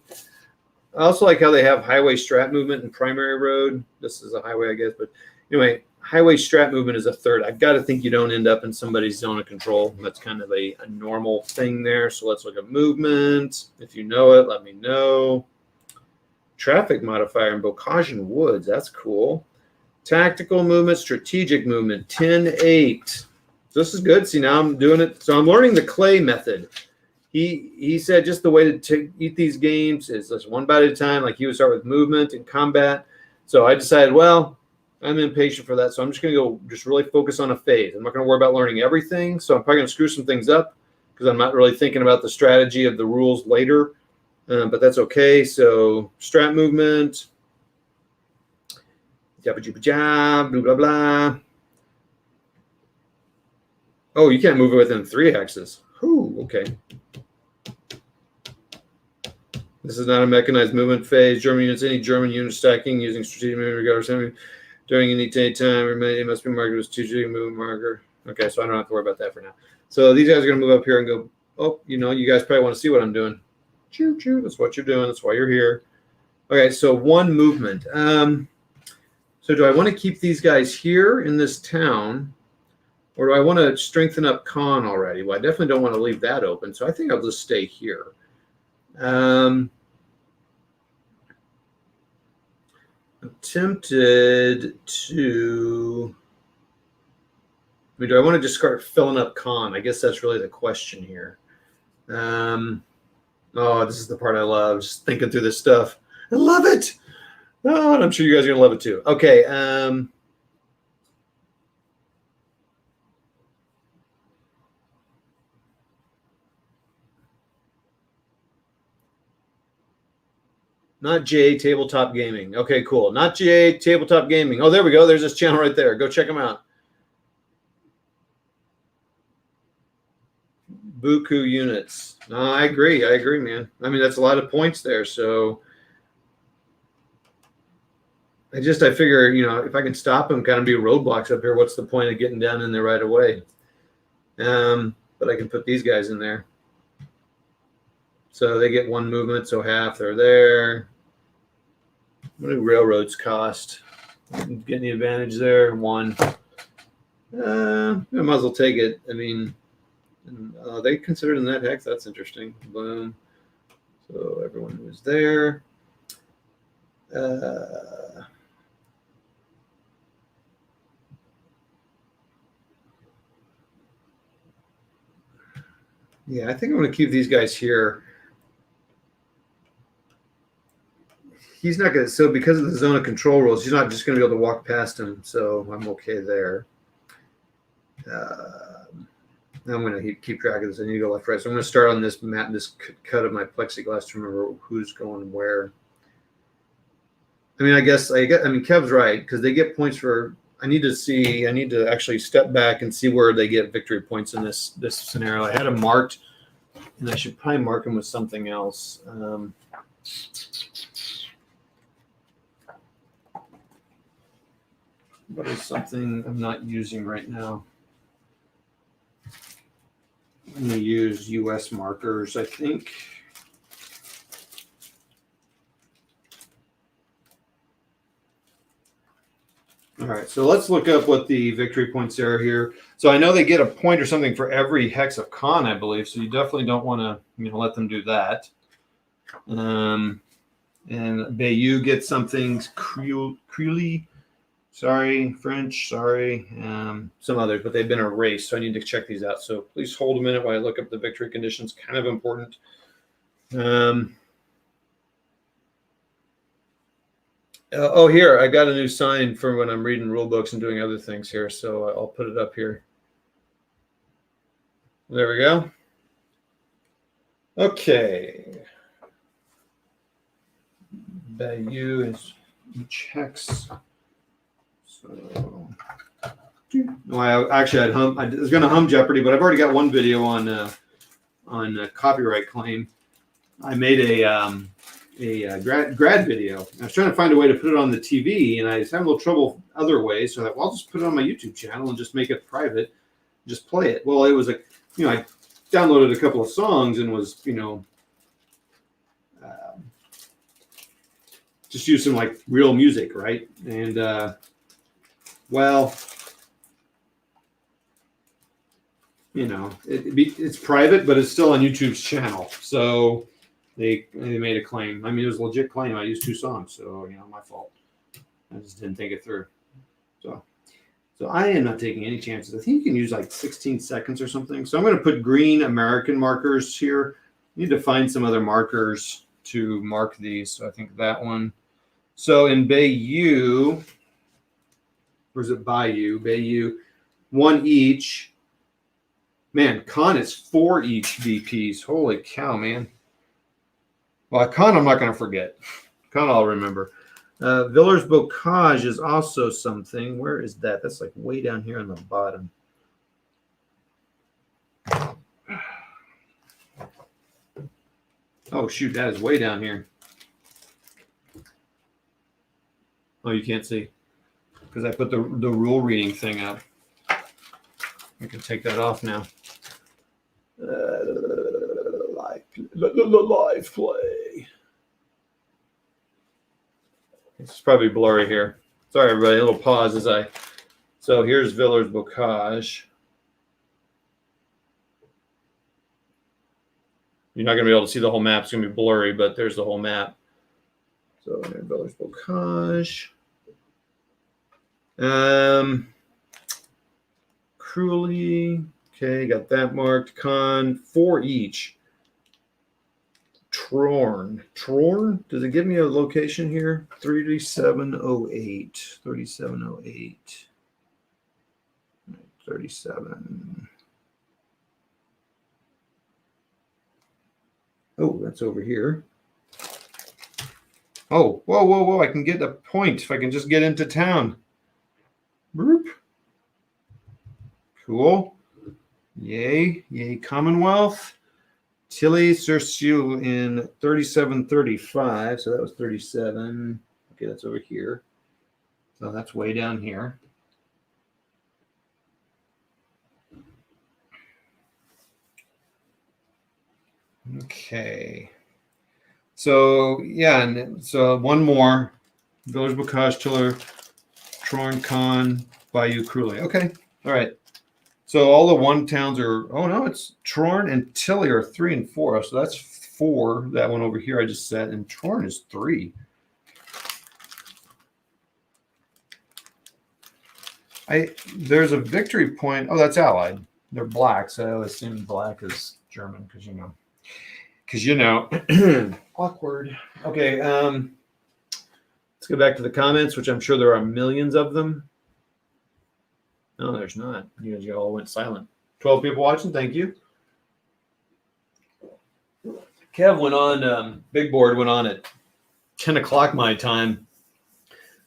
I also like how they have highway strat movement and primary road. This is a highway, I guess. But anyway, highway strat movement is a third. I've got to think you don't end up in somebody's zone of control. That's kind of a normal thing there. So let's look at movement. If you know it, let me know. Traffic modifier in Bocasian Woods. That's cool. Tactical movement, strategic movement, 10-8. So this is good. See, now I'm doing it. So I'm learning the Clay method. He said just the way to eat these games is just one bite at a time. Like he would start with movement and combat. So I decided, well, I'm impatient for that. So I'm just going to go just really focus on a phase. I'm not going to worry about learning everything. So I'm probably going to screw some things up because I'm not really thinking about the strategy of the rules later. But that's okay. So strat movement. Jabba jibba jab, blah, blah, blah. Oh, you can't move it within 3 hexes. Ooh, okay. This is not a mechanized movement phase. German units, any German unit stacking using strategic movement regardless of during any time, it must be marked as strategic movement marker. Okay, so I don't have to worry about that for now. So these guys are going to move up here and go, oh, you know, you guys probably want to see what I'm doing. Choo, choo, that's what you're doing. That's why you're here. Okay, so 1 movement. So do I want to keep these guys here in this town, or do I want to strengthen up Khan already? Well, I definitely don't want to leave that open, so I think I'll just stay here. I'm tempted to. I mean, do I want to just start filling up Khan? I guess that's really the question here. Oh, this is the part I love. Just thinking through this stuff. I love it. Oh, and I'm sure you guys are gonna love it too. Okay. Not J Tabletop Gaming. Okay, cool. Not J Tabletop Gaming. Oh, there we go. There's this channel right there. Go check them out. Buku units. No, I agree. I agree, man. I mean, that's a lot of points there. So I figure, you know, if I can stop them, kind of be roadblocks up here, what's the point of getting down in there right away? But I can put these guys in there. So they get 1 movement, so half they're there. What do railroads cost? Get any advantage there? 1. I might as well take it. I mean, they considered in that hex. That's interesting. Boom. So everyone who's there. Yeah, I think I'm going to keep these guys here. He's not going to, so because of the zone of control rules, he's not just going to be able to walk past him. So I'm okay there. I'm going to keep track of this. I need to go left, right. So I'm going to start on this map, this cut of my plexiglass to remember who's going where. I mean, Kev's right, because they get points for, I need to actually step back and see where they get victory points in this scenario. I had them marked, and I should probably mark them with something else. What is something I'm not using right now? I'm going to use US markers, I think. All right, so let's look up what the victory points are here. So I know they get a point or something for every hex of Khan, I believe. So you definitely don't want to, let them do that. And Bayou gets something. Creely, sorry, French, sorry, some others, but they've been erased. So I need to check these out. So please hold a minute while I look up the victory conditions. Kind of important. Here, I got a new sign for when I'm reading rule books and doing other things here. So I'll put it up here. There we go. Okay. Bayou is each hex. So, well, I was going to hum Jeopardy, but I've already got one video on copyright claim. I made a grad video. I was trying to find a way to put it on the TV, and I was having a little trouble other ways. So I thought, well, I'll just put it on my YouTube channel and just make it private, just play it. Well, it was I downloaded a couple of songs and was, just use some like real music, right? And Well, you know, it's private, but it's still on YouTube's channel. So they made a claim. I mean, it was a legit claim. I used 2 songs, so you know, my fault. I just didn't think it through. So I am not taking any chances. I think you can use like 16 seconds or something. So I'm going to put green American markers here. I need to find some other markers to mark these. So I think that one. So in Bayou, or is it Bayou? Bayou, 1 each. Man, con is 4 each VPs. Holy cow, man. Well, con I'm not going to forget. Con I'll remember. Villers Bocage is also something. Where is that? That's like way down here on the bottom. Oh, shoot. That is way down here. Oh, you can't see. Because I put the rule reading thing up. I can take that off now. Live play. It's probably blurry here. Sorry, everybody. A little pause as I. So here's Villers Bocage. You're not going to be able to see the whole map. It's going to be blurry, but there's the whole map. So there's Villers Bocage. Cruelly. Okay, got that marked. Con 4 each. Trorn. Does it give me a location here? 3708. 3708. 37. Oh, that's over here. Oh, whoa. I can get a point if I can just get into town. Boop. Cool. Yay, Commonwealth. Tilly-sur-Sioule in 3735. So that was 37. Okay, that's over here. So that's way down here. Okay. So, yeah, and so one more. Villers Bocage, Tiller, Trorn, Con, Bayou, Cruelly. Okay, all right. So all the 1 towns are, oh no, it's Trorn and Tilly are 3 and 4. So that's 4. That one over here I just set, and Trorn is 3. There's a victory point. Oh, that's Allied. They're black, so I assume black is German because you know. Awkward. Okay, let's go back to the comments, which I'm sure there are millions of them. No, there's not. You guys all went silent. 12 people watching. Thank you. Kev went on, Big Board went on at 10 o'clock my time,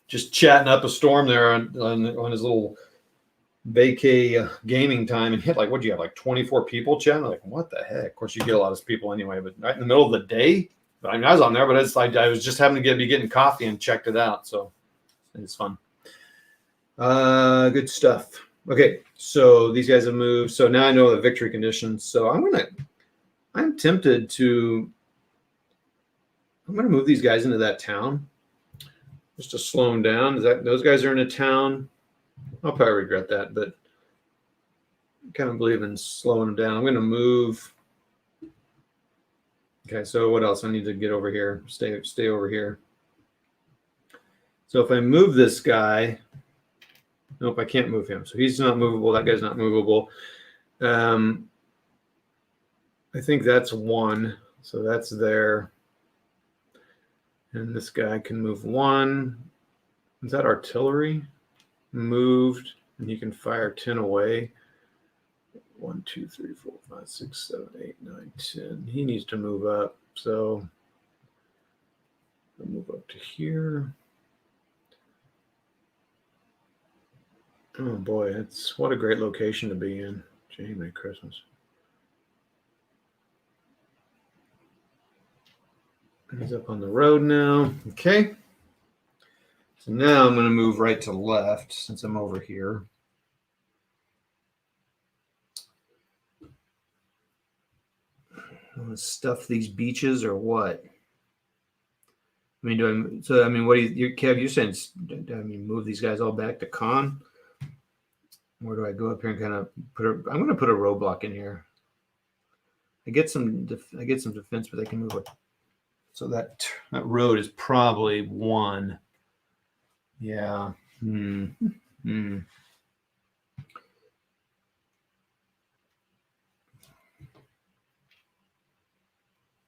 just chatting up a storm there on his little vacay gaming time, and hit like, what do you have, like 24 people chatting? Like, what the heck? Of course, you get a lot of people anyway, but right in the middle of the day. But I mean, I was on there, but it's like I was just having to be getting coffee and checked it out. So it's fun. Good stuff. Okay, so these guys have moved. So now I know the victory conditions. So I'm tempted to move these guys into that town just to slow them down. Those guys are in a town. I'll probably regret that, but I kind of believe in slowing them down. I'm going to move. Okay, so what else? I need to get over here. Stay over here. So if I move this guy. Nope, I can't move him. So he's not movable. That guy's not movable. I think that's 1. So that's there. And this guy can move 1. Is that artillery? Moved. And he can fire 10 away. 1, 2, 3, 4, 5, 6, 7, 8, 9, 10. He needs to move up. So I'll move up to here. Oh boy, what a great location to be in. Gee, Merry Christmas. He's up on the road now. Okay. So now I'm going to move right to left since I'm over here. I'm going to stuff these beaches or what? I mean, what do you, Kev, you're saying, move these guys all back to Con? Where do I go up here and kind of put I'm going to put a roadblock in here. I get some defense, but they can move it. So that road is probably 1. Yeah.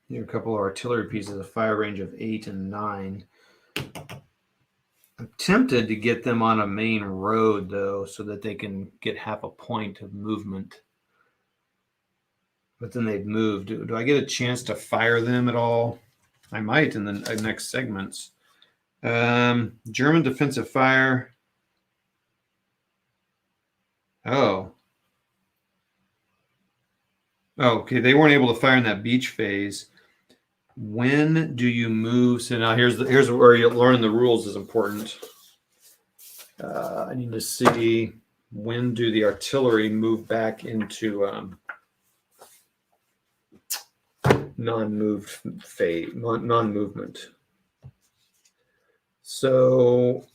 Here are a couple of artillery pieces, a fire range of 8 and 9. I'm tempted to get them on a main road, though, so that they can get half a point of movement. But then they've moved. Do I get a chance to fire them at all? I might in the next segments. German defensive fire. Oh, okay. They weren't able to fire in that beach phase. When do you move? So now here's where you learn the rules is important. I need to see when do the artillery move back into non-moved phase, non-movement. So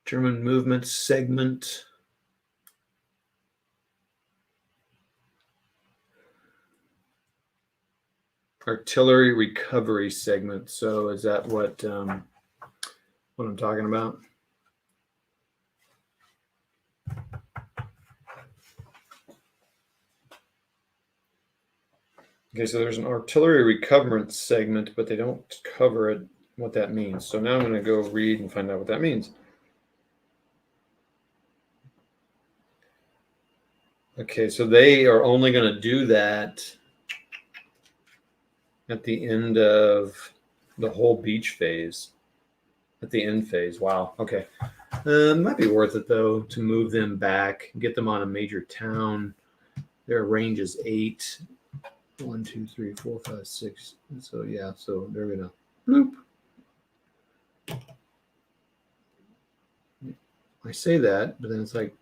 German movement segment. Artillery recovery segment. So is that what I'm talking about? Okay, so there's an artillery recoverance segment, but they don't cover it, what that means. So now I'm going to go read and find out what that means. Okay, so they are only going to do that at the end of the whole beach phase. At the end phase. Wow. Okay. Might be worth it, though, to move them back, get them on a major town. Their range is 8. 1, 2, 3, 4, 5, 6. So, yeah. So they're going to bloop. I say that, but then it's like,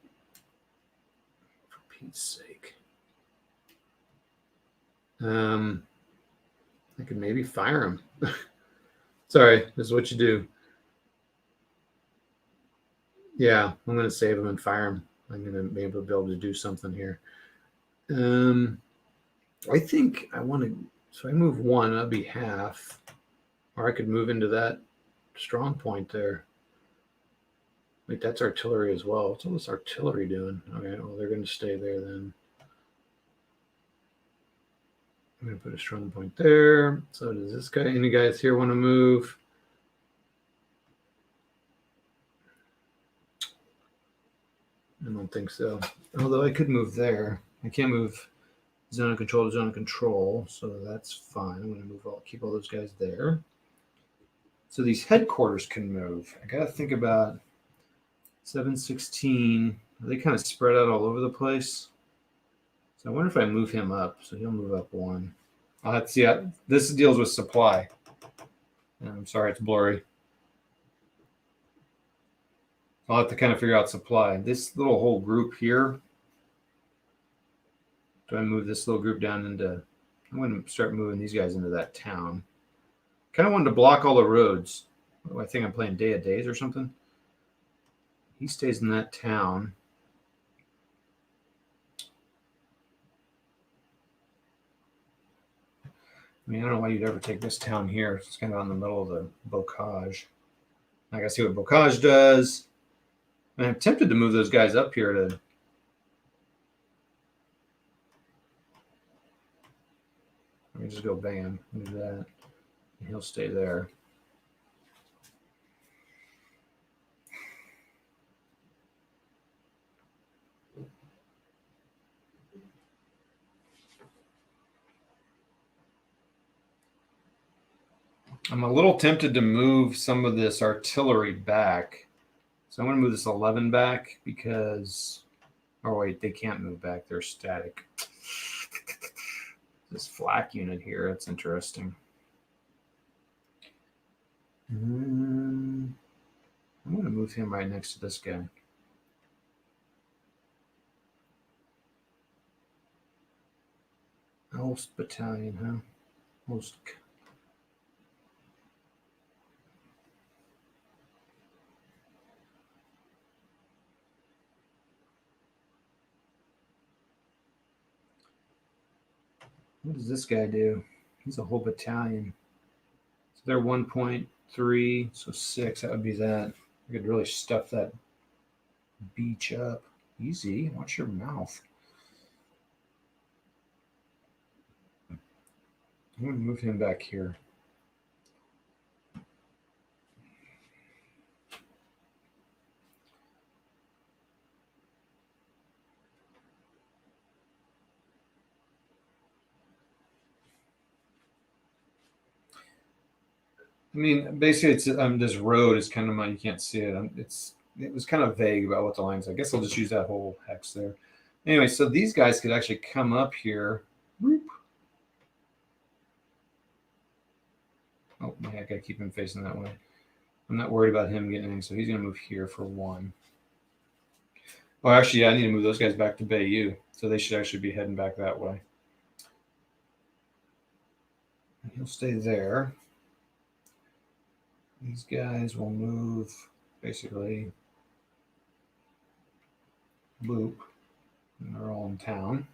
for Pete's sake. I could maybe fire him. Sorry, this is what you do. Yeah, I'm going to save him and fire him. I'm going to be able to do something here. I think I want to, so I move 1, that'd be half. Or I could move into that strong point there. Wait, that's artillery as well. What's all this artillery doing? Okay, well, they're going to stay there then. I'm going to put a strong point there. So does this guy, any guys here want to move? I don't think so. Although I could move there. I can't move zone of control to zone of control, so that's fine. I'm going to move keep all those guys there. So these headquarters can move. I got to think about 716. Are they kind of spread out all over the place? So I wonder if I move him up. So he'll move up 1. I'll have to see. This deals with supply. I'm sorry, it's blurry. I'll have to kind of figure out supply. This little whole group here. Do I move this little group down into? I'm going to start moving these guys into that town. Kind of wanted to block all the roads. Oh, I think I'm playing Day of Days or something. He stays in that town. I mean, I don't know why you'd ever take this town here. It's kind of on the middle of the bocage. I gotta see what bocage does. And I'm tempted to move those guys up here to. Let me just go bam, do that. And he'll stay there. I'm a little tempted to move some of this artillery back. So I'm going to move this 11 back because, oh wait, they can't move back. They're static. This flak unit here, that's interesting. I'm going to move him right next to this guy. Host battalion, huh? Host. What does this guy do? He's a whole battalion. So they're 1.3, so 6. That would be that. I could really stuff that beach up. Easy. Watch your mouth. I'm going to move him back here. I mean, basically, it's this road is kind of you can't see it. It was kind of vague about what the lines. I guess I'll just use that whole hex there. Anyway, so these guys could actually come up here. Whoop. Oh, yeah, I gotta keep him facing that way. I'm not worried about him getting in, so he's gonna move here for 1. Oh, actually, yeah, I need to move those guys back to Bayou, so they should actually be heading back that way. And he'll stay there. These guys will move, basically, loop, and they're all in town.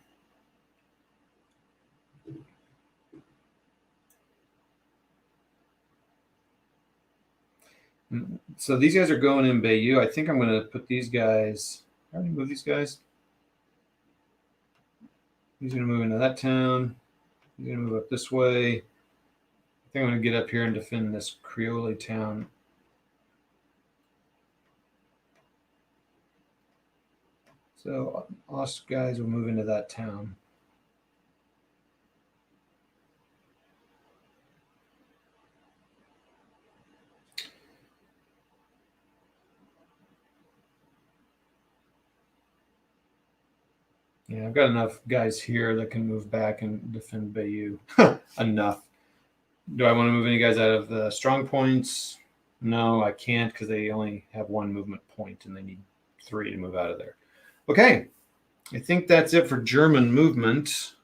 And so these guys are going in Bayou. I think I'm going to put these guys. I already moved these guys. He's going to move into that town. He's going to move up this way. I think I'm going to get up here and defend this Creole town. So us guys will move into that town. Yeah, I've got enough guys here that can move back and defend Bayou. Enough. Do I want to move any guys out of the strong points? No, I can't because they only have 1 movement point and they need 3 to move out of there. Okay, I think that's it for German movement.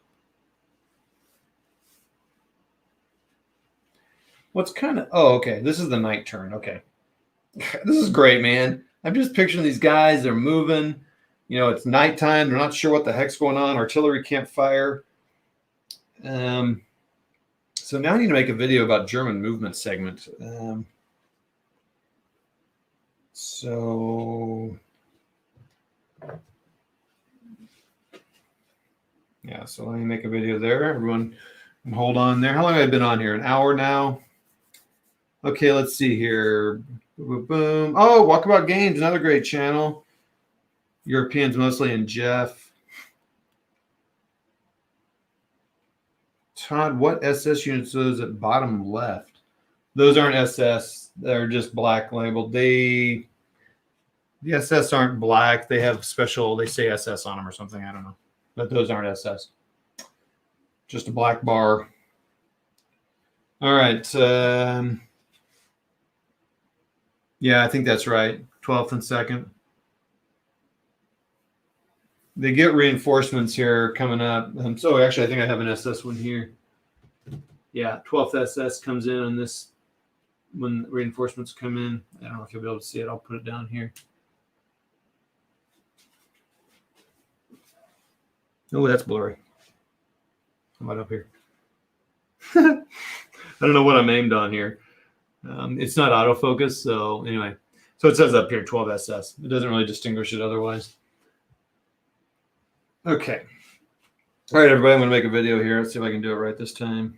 What's kind of, oh, okay, this is the night turn. Okay, this is great, man. I'm just picturing these guys, they're moving. You know, it's nighttime. They're not sure what the heck's going on. Artillery can't fire. So now I need to make a video about German movement segment. So let me make a video there. Everyone can hold on there. How long have I been on here? An hour now? Okay, let's see here. Boom, boom. Oh, Walkabout Games, another great channel. Europeans mostly, and Jeff. Todd, what SS units are those at bottom left? Those aren't SS. They're just black labeled. The SS aren't black. They have special, they say SS on them or something. I don't know. But those aren't SS. Just a black bar. All right. Yeah, I think that's right. 12th and 2nd. They get reinforcements here coming up. So actually, I think I have an SS one here. Yeah, 12th SS comes in on this when reinforcements come in. I don't know if you'll be able to see it. I'll put it down here. Oh, that's blurry. How about up here? I don't know what I'm aimed on here. It's not autofocus, so anyway. So it says up here 12 SS. It doesn't really distinguish it otherwise. Okay. All right, everybody, I'm going to make a video here. Let's see if I can do it right this time.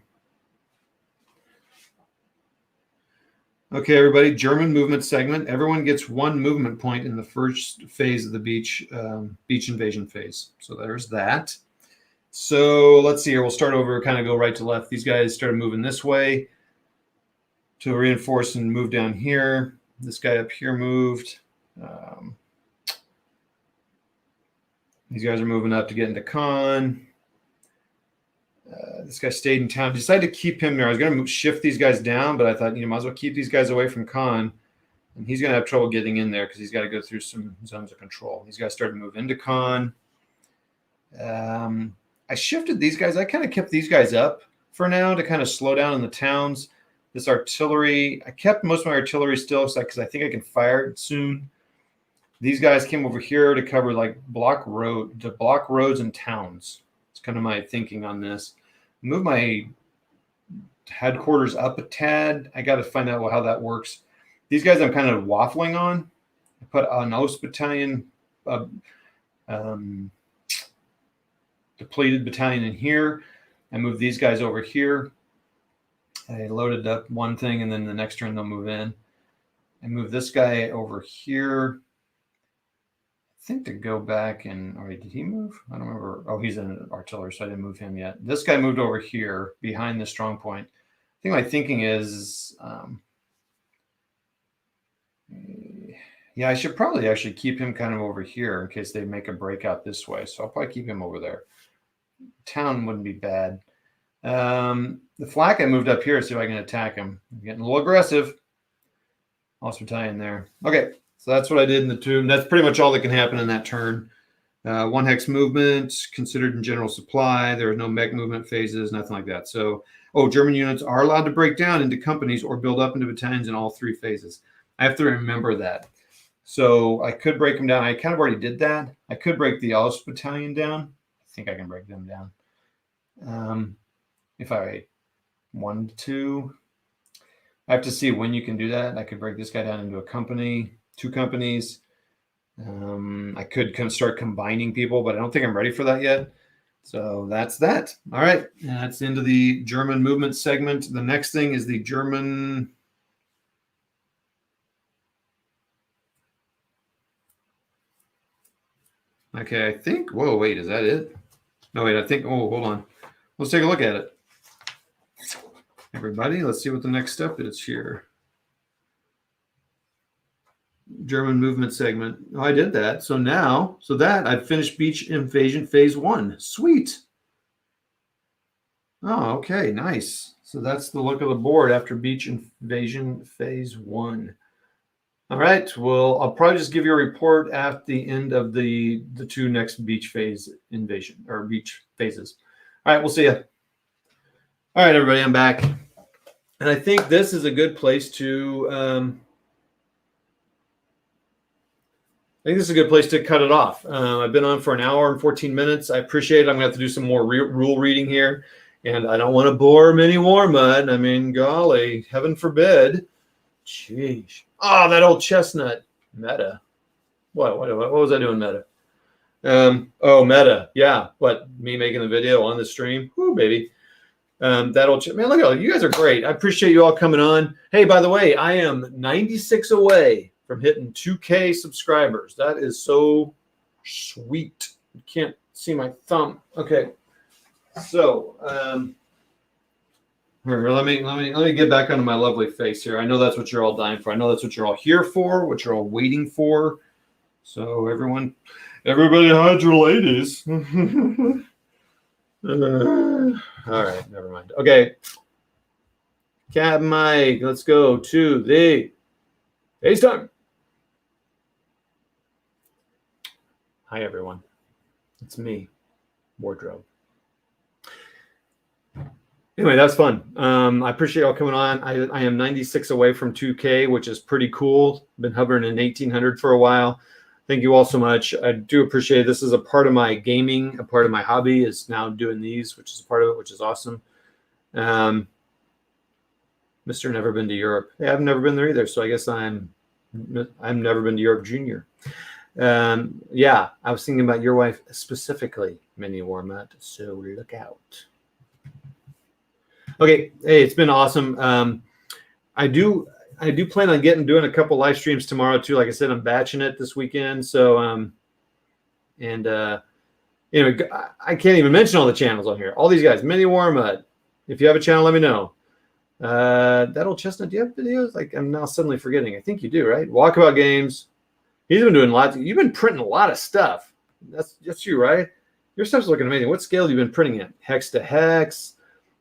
Okay, everybody, German movement segment. Everyone gets 1 movement point in the first phase of the beach invasion phase. So there's that. So let's see here. We'll start over, kind of go right to left. These guys started moving this way to reinforce and move down here. This guy up here moved. These guys are moving up to get into Con. This guy stayed in town. Decided to keep him there. I was going to shift these guys down, but I thought, might as well keep these guys away from Con. And he's going to have trouble getting in there because he's got to go through some zones of control. These guys started to move into Con. I shifted these guys. I kind of kept these guys up for now to kind of slow down in the towns. This artillery, I kept most of my artillery still because I think I can fire it soon. These guys came over here to cover block roads and towns. It's kind of my thinking on this. move my headquarters up a tad. I got to find out how that works. These guys I'm kind of waffling on. I put an Ost battalion, depleted battalion in here. I moved these guys over here. I loaded up one thing, and then the next turn they'll move in. I moved this guy over here. I think to go back and, all right, did he move? I don't remember. Oh, he's in artillery, so I didn't move him yet. This guy moved over here behind the strong point. I think my thinking is, yeah, I should probably actually keep him kind of over here in case they make a breakout this way. So I'll probably keep him over there. Town wouldn't be bad. The flak I moved up here to see if I can attack him. I'm getting a little aggressive. Ost battalion there. Okay, so that's what I did in the tomb. That's pretty much all that can happen in that turn. One hex movement considered in general supply. There are no mech movement phases, nothing like that. So, German units are allowed to break down into companies or build up into battalions in all 3 phases. I have to remember that. So I could break them down. I kind of already did that. I could break the Ost battalion down. I think I can break them down. If I wanted to. I have to see when you can do that. I could break this guy down into a company, 2 companies. I could start combining people, but I don't think I'm ready for that yet. So that's that. All right. That's the end of the German movement segment. The next thing is the German. Okay, I think. Whoa, wait, is that it? No, wait, I think. Oh, hold on. Let's take a look at it. Everybody, let's see what the next step is here. German movement segment. Oh, I did that. So now, I've finished beach invasion phase 1. Sweet. Oh, okay, nice. So that's the look of the board after beach invasion phase 1. All right. Well, I'll probably just give you a report at the end of the 2 next beach phase invasion or beach phases. All right, we'll see you. All right, everybody, I'm back. And I think this is a good place to cut it off. I've been on for an hour and 14 minutes. I appreciate it. I'm going to have to do some more rule reading here. And I don't want to bore many more mud. I mean, golly, heaven forbid. Jeez. Oh, that old chestnut. Meta. What was I doing, Meta? Meta. Yeah. What? Me making the video on the stream? Whoo, baby. That old man, look at all you guys are great. I appreciate you all coming on. Hey, by the way, I am 96 away from hitting 2K subscribers. That is so sweet. You can't see my thumb. Okay. So here, let me get back onto my lovely face here. I know that's what you're all dying for. I know that's what you're all here for, what you're all waiting for. So everybody hide your ladies. All right, never mind. Okay. Captain Mike, let's go to the FaceTime. Hi, everyone. It's me, Wardrobe. Anyway, that's fun. I appreciate y'all coming on. I am 96 away from 2K, which is pretty cool. Been hovering in 1800 for a while. Thank you all so much. I do appreciate it. This is a part of my gaming, a part of my hobby is now doing these, which is a part of it, which is awesome. Mr. Never Been to Europe. Yeah, I've never been there either, so I guess I'm Never Been to Europe Junior. Yeah, I was thinking about your wife specifically, Minnie Warmut, so look out. Okay, hey, it's been awesome. I do plan on doing a couple live streams tomorrow too. Like I said, I'm batching it this weekend. So, I can't even mention all the channels on here. All these guys, Mini Warmud. If you have a channel, let me know. That old chestnut, do you have videos? Like I'm now suddenly forgetting. I think you do, right? Walkabout Games. He's been doing lots. You've been printing a lot of stuff. That's you, right? Your stuff's looking amazing. What scale have you been printing at? Hex to Hex.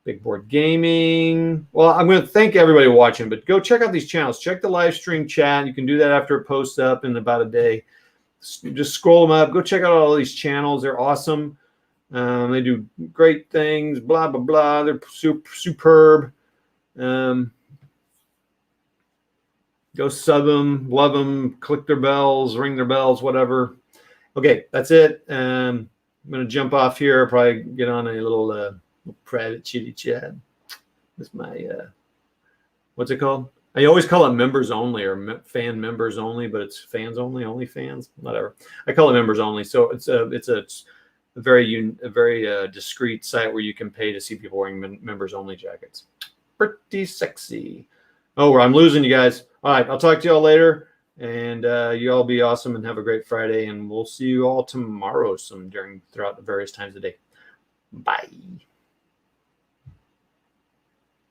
Big Board Gaming. Well, I'm going to thank everybody watching, but go check out these channels. Check the live stream chat. You can do that after it posts up in about a day. Just scroll them up. Go check out all these channels. They're awesome. They do great things. Blah, blah, blah. They're superb. Go sub them, love them, click their bells, ring their bells, whatever. Okay, that's it. I'm going to jump off here. Probably get on a little Private chitty chat. That's my what's it called? I always call it members only or fan members only, but it's fans only fans, whatever. I call it members only. So it's a very discreet site where you can pay to see people wearing members only jackets. Pretty sexy. Oh, I'm losing you guys. All right, I'll talk to y'all later, and you all be awesome and have a great Friday, and we'll see you all tomorrow throughout the various times of the day. Bye.